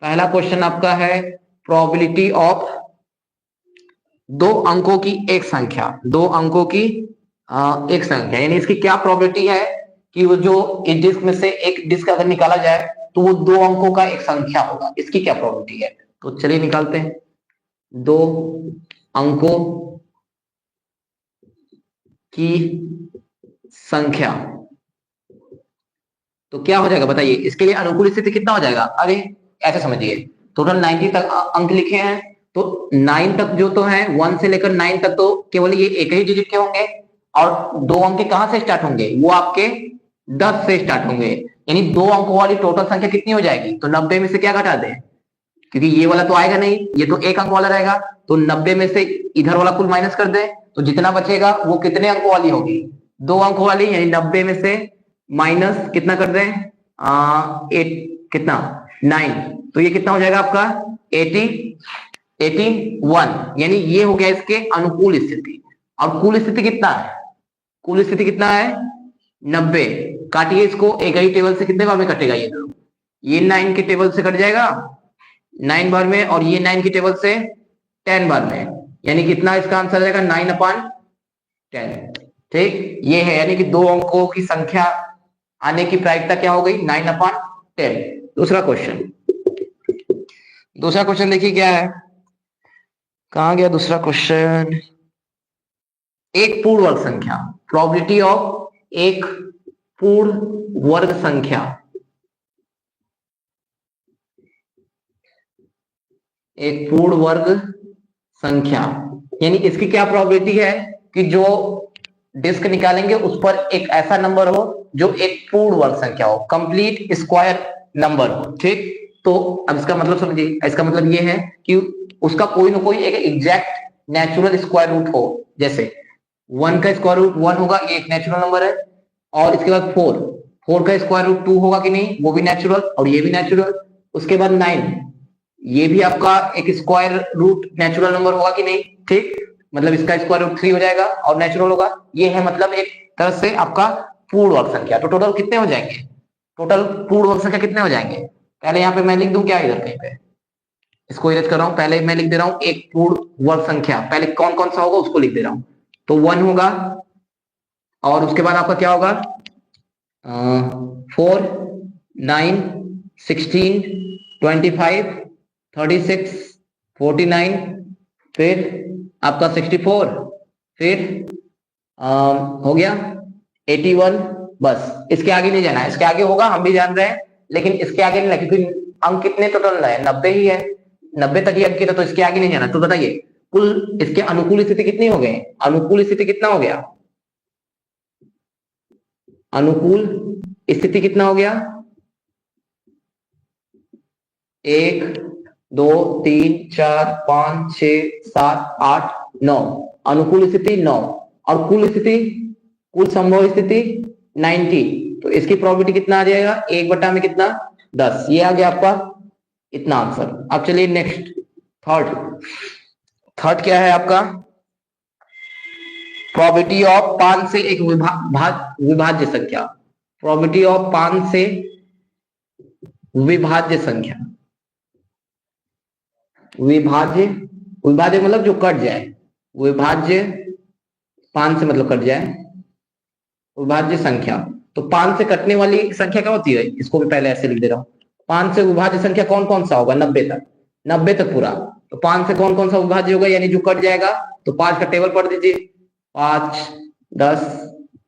पहला क्वेश्चन आपका है प्रोबेबिलिटी ऑफ दो अंकों की एक संख्या, दो अंकों की एक संख्या, यानी इसकी क्या प्रोबेबिलिटी है कि वो जो इस डिस्क में से एक डिस्क अगर निकाला जाए तो वो दो अंकों का एक संख्या होगा, इसकी क्या प्रोबेबिलिटी है। तो चलिए निकालते हैं। दो अंकों की संख्या, तो क्या हो जाएगा बताइए, इसके लिए अनुकूल स्थिति कितना हो जाएगा। अरे ऐसे समझिए, टोटल 90 तक अंक लिखे हैं, तो 9 तक जो तो है, 1 से लेकर 9 तक तो केवल ये एक ही डिजिट के होंगे, और दो अंक कहां से स्टार्ट होंगे, वो आपके 10 से स्टार्ट होंगे। यानी दो अंकों वाली टोटल संख्या कितनी हो जाएगी, तो 90 में से क्या घटा दें, क्योंकि ये वाला तो आएगा नहीं, ये तो एक अंक वाला रहेगा, तो 90 में से इधर वाला कुल माइनस कर दे, तो जितना बचेगा वो कितने अंकों वाली होगी, दो अंकों वाली। यानी 90 में से माइनस कितना कर दें, 8 कितना 9, तो ये कितना हो जाएगा आपका 81। यानी ये हो गया इसके अनुकूल स्थिति। और कुल स्थिति कितना है, कुल स्थिति कितना है 90। काटिए इसको, एक ही टेबल से कितने बार में कटेगा, ये 9 के टेबल से कट जाएगा 9 बार में, और ये 9 की टेबल से 10 बार में, यानी कितना इसका आंसर आ जाएगा 9/10, ठीक। ये है, यानी कि दो अंकों की संख्या आने की प्रायिकता क्या हो गई, 9/10। दूसरा क्वेश्चन देखिए क्या है, कहां गया दूसरा क्वेश्चन। एक पूर्ण वर्ग संख्या, प्रोबेबिलिटी ऑफ एक पूर्ण वर्ग संख्या, एक पूर्ण वर्ग संख्या, यानी इसकी क्या प्रोबेबिलिटी है कि जो डिस्क निकालेंगे उस पर एक ऐसा नंबर हो जो एक पूर्ण वर्ग संख्या हो, कंप्लीट स्क्वायर नंबर हो, ठीक। तो अब इसका मतलब समझिए, इसका मतलब ये है कि उसका कोई ना कोई एक एग्जैक्ट नेचुरल स्क्वायर रूट हो, जैसे 1 का स्क्वायर रूट 1 होगा, ये एक नेचुरल नंबर है, और इसके बाद 4 का स्क्वायर रूट 2 होगा कि नहीं, वो भी नेचुरल, और ये भी नेचुरल। उसके बाद 9, ये भी आपका एक स्क्वायर रूट नेचुरल नंबर होगा कि नहीं, ठीक। मतलब इसका स्क्वायर रूट 3 हो जाएगा और नेचुरल होगा। ये है मतलब एक तरह से आपका पूर्ण वर्ग संख्या। तो टोटल कितने हो जाएंगे, टोटल पूर्ण वर्ग संख्या कितने हो जाएंगे। पहले यहाँ पे मैं लिख दूं क्या, इधर कहीं पे इसको इरेज कर रहा हूं, पहले मैं लिख दे रहा हूं एक पूर्ण वर्ग संख्या, पहले कौन कौन सा होगा उसको लिख दे रहा हूं। तो 1 होगा, और उसके बाद आपका क्या होगा 4, 9, 16, 25, 36, 49, फिर आपका 64, फिर हो गया 81। बस इसके आगे नहीं जाना है, इसके आगे होगा हम भी जान रहे हैं, लेकिन इसके आगे नहीं, क्योंकि अंक कितने टोटल है 90 ही है, 90 तक ही अंक था, तो इसके आगे नहीं जाना। तो बताइए कुल इसके अनुकूल स्थिति कितनी हो गई, अनुकूल स्थिति कितना हो गया, अनुकूल स्थिति कितना हो गया, 1 2 3 4 5 6 7 8 9, अनुकूल स्थिति 9, और कुल स्थिति, कुल संभव स्थिति 90। तो इसकी प्रोबेबिलिटी कितना आ जाएगा, 1 में कितना 10। ये आ गया आपका इतना आंसर। अब चलिए नेक्स्ट, थर्ड क्या है आपका, प्रोबेबिलिटी ऑफ 5 से एक विभाज्य संख्या, प्रोबेबिलिटी ऑफ 5 से विभाज्य संख्या, विभाज्य, विभाज्य मतलब जो कट जाए, विभाज्य 5 से मतलब कट जाए, विभाज्य संख्या। तो 5 से कटने वाली संख्या क्या होती है, इसको भी पहले ऐसे लिख दे रहा हूं। 5 से विभाज्य संख्या कौन कौन सा होगा, 90 तक, 90 तक पूरा। तो 5 से कौन कौन सा विभाज्य होगा, यानी जो कट जाएगा, तो 5 का टेबल पढ़ दीजिए, 5 10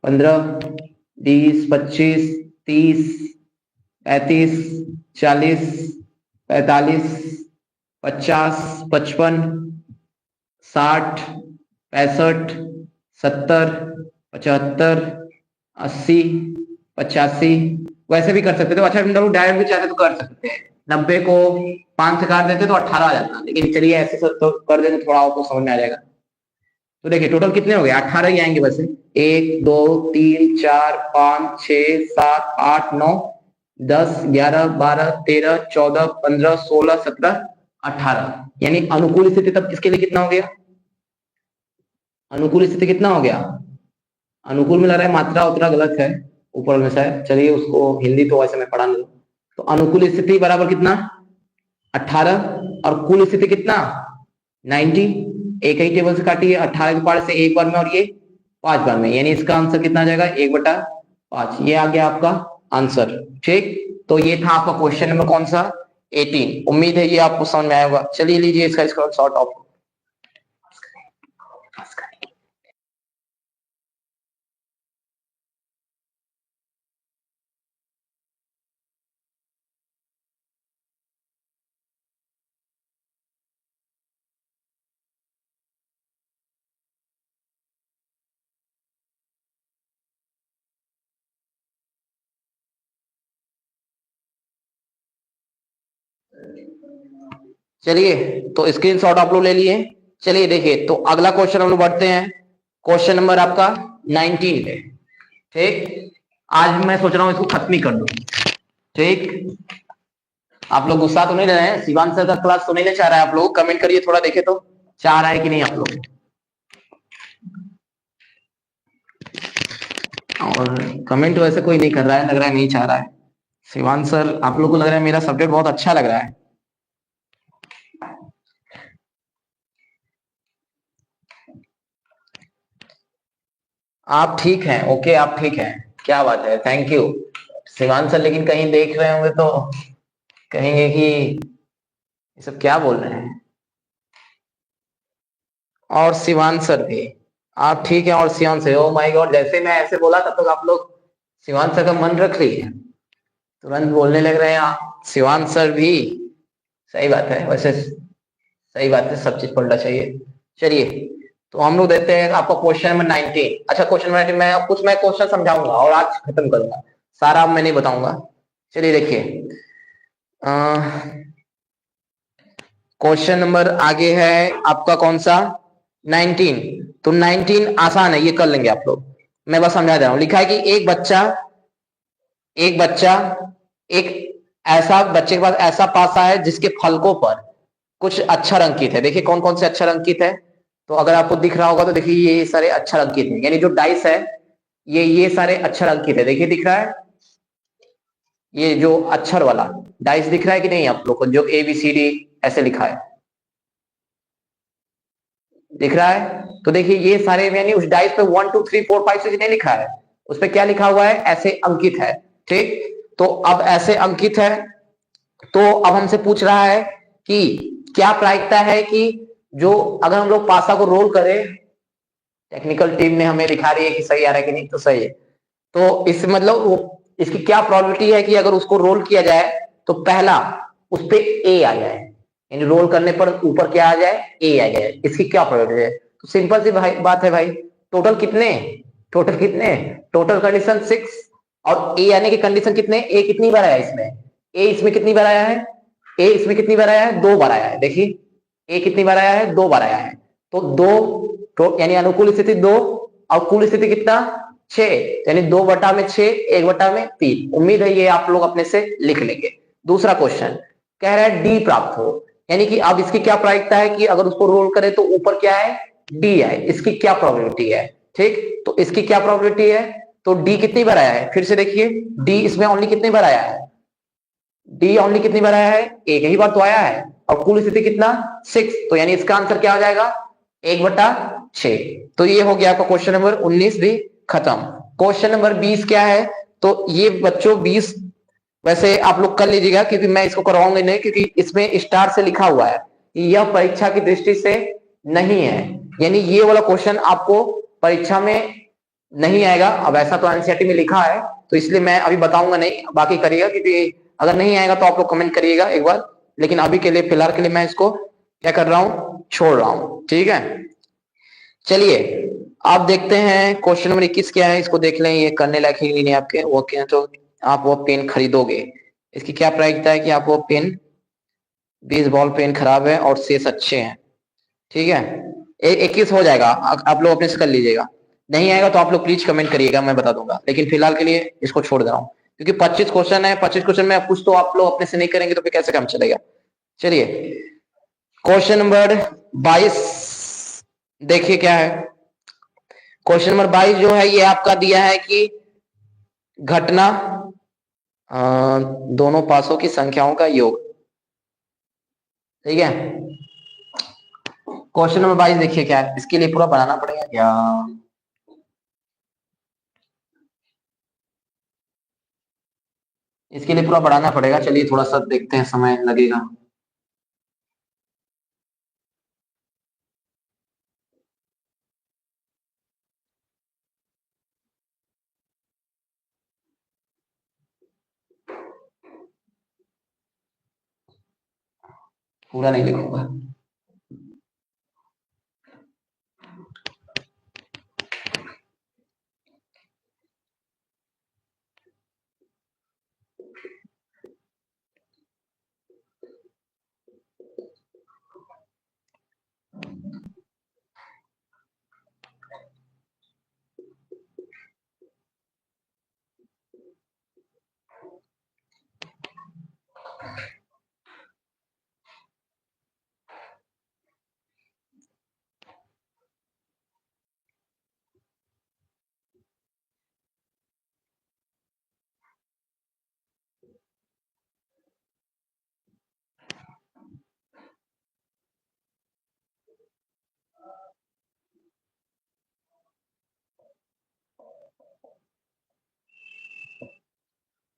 15 20 25 30 35 40 45 50 55 60 65 70 75 80 85। वैसे भी कर सकते थे, अच्छा हम लोग डायरेक्ट भी चाहते तो कर सकते हैं, 90 को 5 से काट देते तो 18 आ जाता, लेकिन चलिए ऐसे तो कर देते थोड़ा आपको समझ में आ जाएगा। तो देखिए टोटल कितने हो गए, 18 ही आएंगे वैसे। 1 2 3 4 5 6 7 8 9 10 11 12 13 14 15 16 17 18, यानी अनुकूल स्थिति तब किसके लिए कितना हो गया, अनुकूल स्थिति कितना हो गया, अनुकूल में लग रहा है मात्रा उतना गलत है ऊपर में शायद, चलिए उसको हिंदी तो वैसे मैं पढ़ा नहीं। तो अनुकूल स्थिति बराबर कितना 18 और कुल स्थिति कितना 90, एक ही टेबल से काटिए 18 के पार से एक बार में और ये 5 बार में, यानी इसका आंसर कितना आ जाएगा 1/5, ये आ गया आपका आंसर। ठीक, तो ये था आपका क्वेश्चन नंबर कौन सा 18। उम्मीद है ये आपको समझ में आया होगा। चलिए लीजिए इसका स्क्रीनशॉट ऑफ। चलिए तो स्क्रीनशॉट आप लोग ले लिए। चलिए देखिए तो अगला क्वेश्चन हम लोग बढ़ते हैं, क्वेश्चन नंबर आपका 19 पे। ठीक, आज मैं सोच रहा हूं इसको खत्म ही कर दूं। ठीक, आप लोग गुस्सा तो नहीं ले रहे हैं, शिवान सर का क्लास तो नहीं ले चाह रहा है आप लोग, कमेंट करिए थोड़ा देखे तो चाह रहा है कि नहीं आप लोग। और कमेंट वैसे कोई नहीं कर रहा है, लग रहा है नहीं चाह रहा है। शिवान सर आप लोग को लग रहा है मेरा सब्जेक्ट बहुत अच्छा लग रहा है। आप ठीक हैं, ओके आप ठीक हैं, क्या बात है, थैंक यू शिवान सर। लेकिन कहीं देख रहे होंगे तो कहेंगे कि ये सब क्या बोल रहे हैं। और शिवान सर भी आप ठीक हैं, और शिवान से ओ माय गॉड, जैसे मैं ऐसे बोला तब तक आप लोग शिवान सर का मन रख रही है, तुरंत बोलने लग रहे हैं शिवान सर भी। सही बात है वैसे, सही बात है, सब चीज पढ़ना चाहिए। चलिए तो हम लोग देते हैं आपका क्वेश्चन नंबर 19। अच्छा क्वेश्चन नंबर 19 मैं कुछ मैं क्वेश्चन समझाऊंगा और आज खत्म करूंगा, सारा मैं नहीं बताऊंगा। चलिए देखिए क्वेश्चन नंबर आगे है आपका कौन सा 19। तो 19 आसान है, ये कर लेंगे आप लोग, मैं बस समझा दे रहा हूं। लिखा है कि एक बच्चा एक ऐसा बच्चे के पास ऐसा पासा है जिसके फलकों पर कुछ अक्षर अंकित है। देखिए कौन कौन से अक्षर अंकित है, तो अगर आपको दिख रहा होगा तो देखिए ये सारे अक्षर अंकित हैं, यानी जो डाइस है ये सारे अक्षर अंकित है। देखिए दिख रहा है ये जो अक्षर वाला डाइस दिख रहा है कि नहीं आप लोग को, जो ABCD ऐसे लिखा है दिख रहा है। तो देखिए ये सारे यानी उस डाइस पे 1 2 3 4 5 6 नहीं लिखा है, उस पर क्या लिखा हुआ है ऐसे अंकित है। ठीक, तो अब ऐसे अंकित है, तो अब हमसे पूछ रहा है कि क्या प्रायिकता है कि जो अगर हम लोग पासा को रोल करें, टेक्निकल टीम ने हमें दिखा रही है कि सही आ रहा है कि नहीं, तो सही है। तो इस मतलब इसकी क्या प्रोबेबिलिटी है कि अगर उसको रोल किया जाए तो पहला उस पे A आ जाए, यानी रोल करने पर ऊपर क्या आ जाए A आ जाए, इसकी क्या प्रोबेबिलिटी है। तो सिंपल सी भाई बात है भाई, टोटल कितने टोटल कंडीशन 6 और A आने की कंडीशन कितने, A कितनी बार आया इसमें, A इसमें कितनी बार आया है, A इसमें कितनी बार आया है 2 बार आया है। देखिए A कितनी बार आया है 2 बार आया है, तो 2 तो यानी अनुकूल स्थिति 2 और कुल स्थिति कितना 6, यानी 2/6 1/3। उम्मीद है ये आप लोग अपने से लिख लेंगे। दूसरा क्वेश्चन कह रहा है D प्राप्त हो, यानी कि अब इसकी क्या प्रायिकता है कि अगर उसको रोल करें तो ऊपर क्या है D है, इसकी क्या प्रोबेबिलिटी है। ठीक, तो इसकी क्या प्रोबेबिलिटी है, तो D कितनी बार आया है, फिर से देखिए D इसमें ओनली कितनी बार आया है, D ओनली कितनी बार आया है एक ही बार तो आया है, और कुल स्थिति कितना 6, तो यानी इसका आंसर क्या हो जाएगा 1/6। तो ये हो गया आपका क्वेश्चन नंबर 19 भी खत्म। क्वेश्चन नंबर 20 क्या है, तो ये बच्चों 20 वैसे आप लोग कर लीजिएगा क्योंकि मैं इसको करवाऊंगा नहीं, क्योंकि इसमें स्टार से लिखा हुआ है कि यह परीक्षा की दृष्टि से नहीं है, यानी ये वाला क्वेश्चन आपको परीक्षा में नहीं आएगा। अब ऐसा तो एनसीईआरटी में लिखा है तो इसलिए मैं अभी बताऊंगा नहीं, बाकी करिएगा, क्योंकि अगर नहीं आएगा तो आप लोग कमेंट करिएगा एक बार, लेकिन अभी के लिए फिलहाल के लिए मैं इसको क्या कर रहा हूं छोड़ रहा हूं। ठीक है, चलिए आप देखते हैं क्वेश्चन नंबर 21 क्या है, इसको देख लें, ये करने लायक ही नहीं आपके वो क्या, तो आप वो पेन खरीदोगे इसकी क्या प्रायिकता है कि आपको पेन, बेसबॉल पेन खराब है और शेष अच्छे हैं, ठीक है। 21 हो जाएगा, आप लोग अपने से कर लीजिएगा। नहीं आएगा तो आप लोग प्लीज कमेंट करिएगा, मैं बता दूंगा, लेकिन फिलहाल के लिए इसको छोड़ दे रहा हूँ क्योंकि 25 क्वेश्चन है। 25 क्वेश्चन में कुछ तो आप लोग अपने से नहीं करेंगे तो फिर कैसे काम चलेगा। चलिए क्वेश्चन नंबर 22 देखिए क्या है। क्वेश्चन नंबर 22 जो है ये आपका दिया है कि घटना दोनों पासों की संख्याओं का योग, ठीक है। क्वेश्चन नंबर 22 देखिए क्या है, इसके लिए पूरा बनाना पड़ेगा क्या। इसके लिए पूरा बढ़ाना पड़ेगा, चलिए थोड़ा सा देखते हैं, समय लगेगा। पूरा नहीं लिखूंगा।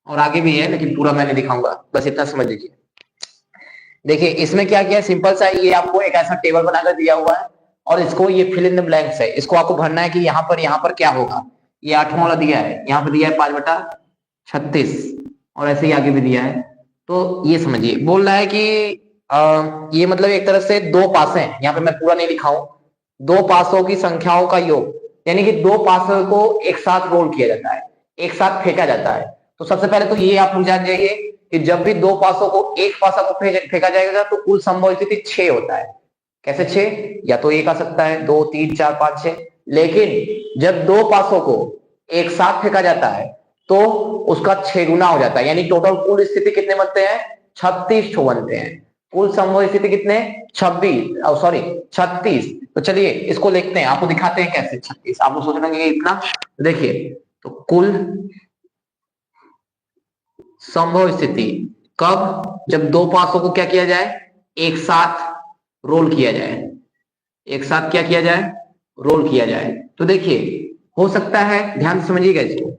और आगे भी है लेकिन पूरा मैं नहीं दिखाऊंगा, बस इतना समझ लीजिए। देखिए इसमें क्या किया, सिंपल सा, ये आपको एक ऐसा टेबल बनाकर दिया हुआ है और इसको ये फिल इन द ब्लैंक्स है, इसको आपको भरना है कि यहाँ पर क्या होगा। ये 8वां वाला दिया है, यहाँ पर दिया है 5/36 और ऐसे ही आगे भी दिया है। तो ये समझिए, बोल रहा है कि ये मतलब एक तरह से दो पासे हैं, यहाँ पे मैं पूरा नहीं लिखा हूं, दो पासों की संख्याओं का योग, यानी कि दो पासों को एक साथ रोल किया जाता है, एक साथ फेंका जाता है। तो सबसे पहले तो ये आप लोग जान जाइए कि जब भी दो पासों को एक पासा को फेंका जाएगा तो कुल संभव स्थिति 6 होता है। कैसे 6? या तो एक आ सकता है, 2 3 4 5 6, लेकिन जब दो पासों को एक साथ फेंका जाता है तो उसका 6 गुना हो जाता है, यानी टोटल कुल स्थिति कितने बनते हैं, 36 बनते हैं। कुल संभव स्थिति कितने, 36। तो चलिए इसको लिखते हैं, आपको दिखाते हैं कैसे 36। आप लोग सोच रहे हैं इतना, देखिए तो कुल संभव स्थिति कब, जब दो पासों को क्या किया जाए, एक साथ रोल किया जाए, एक साथ क्या किया जाए, रोल किया जाए। तो देखिए हो सकता है, ध्यान से समझिएगा इसको,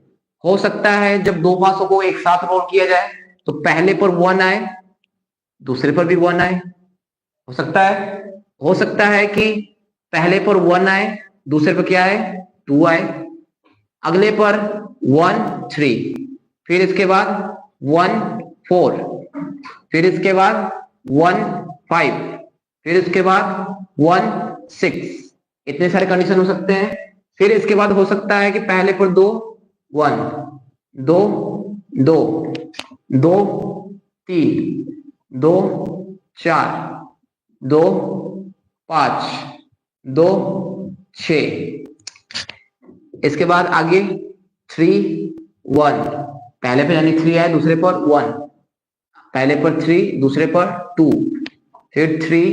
हो सकता है जब दो पासों को एक साथ रोल किया जाए तो पहले पर 1 आए, दूसरे पर भी 1 आए। हो सकता है कि पहले पर 1 आए, दूसरे पर क्या आए, 2 आए, अगले पर 1 3, फिर इसके बाद 1 4, फिर इसके बाद 1 5, फिर इसके बाद 1 6। इतने सारे कंडीशन हो सकते हैं। फिर इसके बाद हो सकता है कि पहले पर 2 1, 2 2, 2 3, 2 4, 2 5, 2 6। इसके बाद आगे 3 1, पहले पर यानी 3 आया, दूसरे पर 1, पहले पर 3, दूसरे पर 2, फिर 3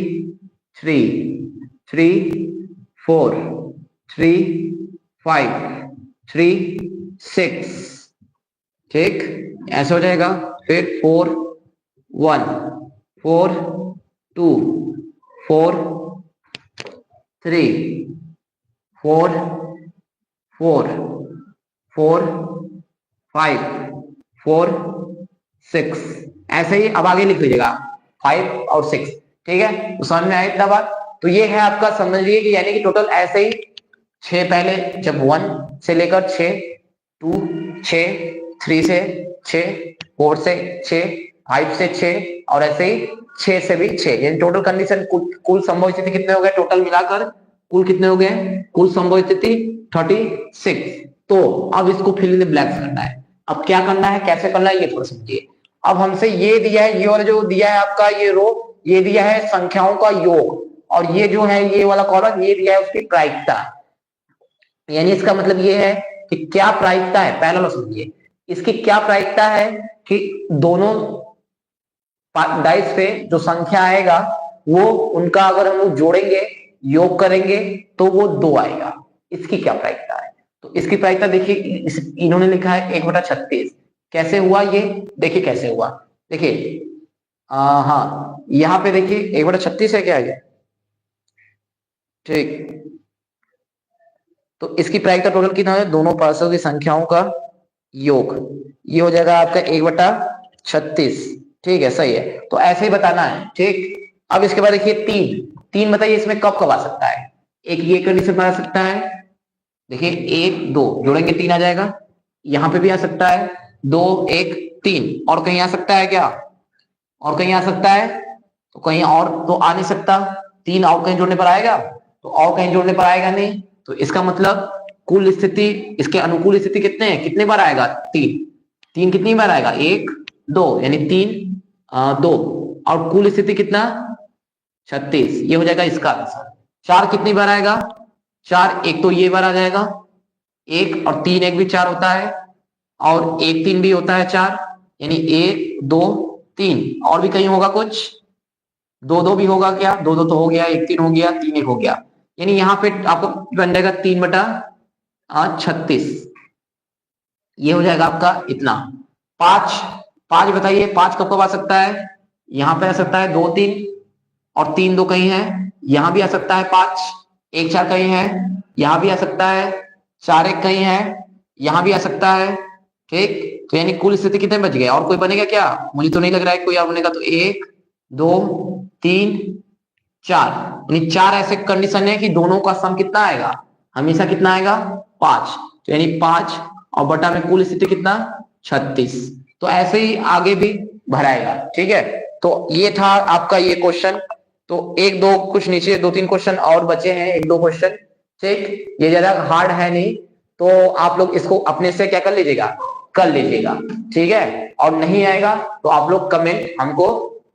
3 3 4 3 5 3 6, ठीक, ऐसा हो जाएगा। फिर 4 1 4 2 4 3 4 4 4 5 4 6, ऐसे ही अब आगे लिख लीजिएगा 5 और 6, ठीक है। तो समझ में आया इतना बात। तो ये है आपका, समझिए कि यानी कि टोटल ऐसे ही 6 पहले, जब 1 से लेकर 6, 2 6, 3 से 6, 4 से 6, 5 से 6 और ऐसे ही 6 से भी 6, यानी टोटल कंडीशन कुल संभव स्थिति कितने हो गए, टोटल मिलाकर कुल कितने हो गए, कुल संभव स्थिति 36। तो अब इसको फिल इन द ब्लैंक्स करना है। अब क्या करना है, कैसे करना है, ये थोड़ा समझिए। अब हमसे ये दिया है, ये वाला जो दिया है आपका ये रो, ये दिया है संख्याओं का योग, और ये जो है ये वाला कॉलम ये दिया है उसकी प्रायिकता। यानी इसका मतलब ये है कि क्या प्रायिकता है, पहला लो समझिए, इसकी क्या प्रायिकता है कि दोनों डाइस पे जो संख्या आएगा वो उनका अगर हम जोड़ेंगे, योग करेंगे तो वो 2 आएगा। इसकी क्या प्रायिकता है? तो इसकी प्रायिकता देखिए, इन्होंने लिखा है 1/36। कैसे हुआ ये? देखिए कैसे हुआ, देखिए हाँ यहाँ पे देखिए 1/36 है क्या ये, ठीक। तो इसकी प्रायिकता टोटल कितना है, दोनों पार्श्वों की संख्याओं का योग, ये हो जाएगा आपका 1/36। ठीक है, सही है, तो ऐसे ही बताना है, ठीक। अब इसके बाद देखिए 3 बताइए इसमें कब कब आ सकता है? एक ये कंडीशन में आ सकता है, देखिए 1 2 जोड़ेंगे 3 आ जाएगा, यहां पे भी आ सकता है 2 1 3, और कहीं आ सकता है क्या, और कहीं आ सकता है? तो कहीं और तो आ नहीं सकता, 3 और कहीं जोड़ने पर आएगा, तो और कहीं जोड़ने पर आएगा नहीं। तो इसका मतलब कुल स्थिति, इसके अनुकूल स्थिति कितने हैं, कितने बार आएगा, 3। 3 कितनी बार आएगा, 1 2, यानी 3 2, और कुल स्थिति कितना, 36, ये हो जाएगा इसका आंसर। 4 कितनी बार आएगा, 4 एक तो ये बार आ जाएगा, 1 और 3 एक भी 4 होता है, और 1 3 भी होता है 4, यानी 1 2 3, और भी कहीं होगा कुछ, 2 2 भी होगा क्या, 2 2 तो हो गया, 1 3 हो गया, 3 1 हो गया, यानी यहाँ पे आपको बन जाएगा 3/36, ये हो जाएगा आपका इतना। 5 5 बताइए 5 कब कब आ सकता है, यहाँ पे आ सकता है 2 3, और 3 2 कहीं है, यहाँ भी आ सकता है 5 1 4 कहीं है, यहाँ भी आ सकता है 4 1 कहीं है, यहाँ भी आ सकता है, ठीक। तो यानी कुल स्थिति कितने बच गए, और कोई बनेगा क्या, मुझे तो नहीं लग रहा है कोई और बनेगा, तो 1 2 3 4, यानी 4 ऐसे कंडीशन है कि दोनों का सम कितना आएगा, हमेशा कितना आएगा, 5। तो यानी 5 और बटा में कुल स्थिति कितना, 36। तो ऐसे ही आगे भी भराएगा, ठीक है। तो ये था आपका ये क्वेश्चन। तो एक दो कुछ नीचे 2 3 क्वेश्चन और बचे हैं, 1 2 क्वेश्चन, ठीक। ये ज्यादा हार्ड है नहीं, तो आप लोग इसको अपने से क्या कर लीजिएगा, कर लीजिएगा, ठीक है। और नहीं आएगा तो आप लोग कमेंट हमको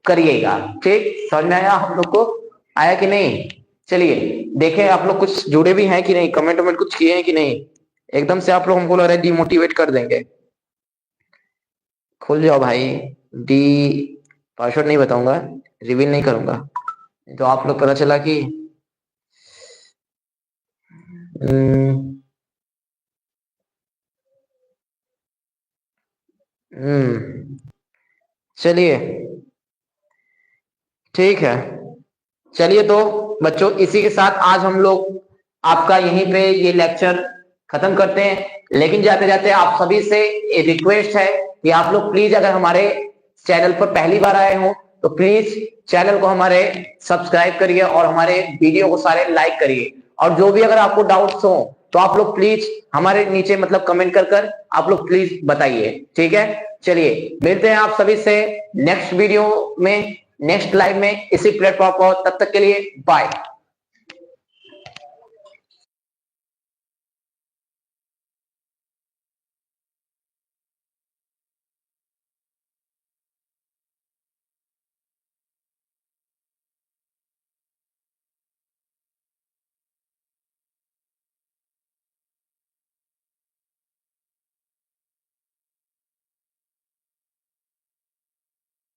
करिएगा, ठीक। समझ में आया हम लोग को, आया कि नहीं? चलिए देखें आप लोग कुछ जुड़े भी हैं कि नहीं, कमेंट वमेंट कुछ किए हैं कि नहीं। एकदम से आप लोग हमको लग रहा है डिमोटिवेट कर देंगे। खुल जाओ भाई, डी पासवर्ड नहीं बताऊंगा, रिवील नहीं करूंगा, तो आप लोग पता चला कि हम्म चलिए ठीक है। चलिए तो बच्चों इसी के साथ आज हम लोग आपका यहीं पे ये लेक्चर खत्म करते हैं। लेकिन जाते जाते आप सभी से एक रिक्वेस्ट है कि आप लोग प्लीज अगर हमारे चैनल पर पहली बार आए हो तो प्लीज चैनल को हमारे सब्सक्राइब करिए और हमारे वीडियो को सारे लाइक करिए। और जो भी अगर आपको डाउट्स हो तो आप लोग प्लीज हमारे नीचे मतलब कमेंट कर कर आप लोग प्लीज बताइए, ठीक है। चलिए मिलते हैं आप सभी से नेक्स्ट वीडियो में, नेक्स्ट लाइव में इसी प्लेटफॉर्म पर, तब तक के लिए बाय।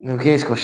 क्योंकि इसको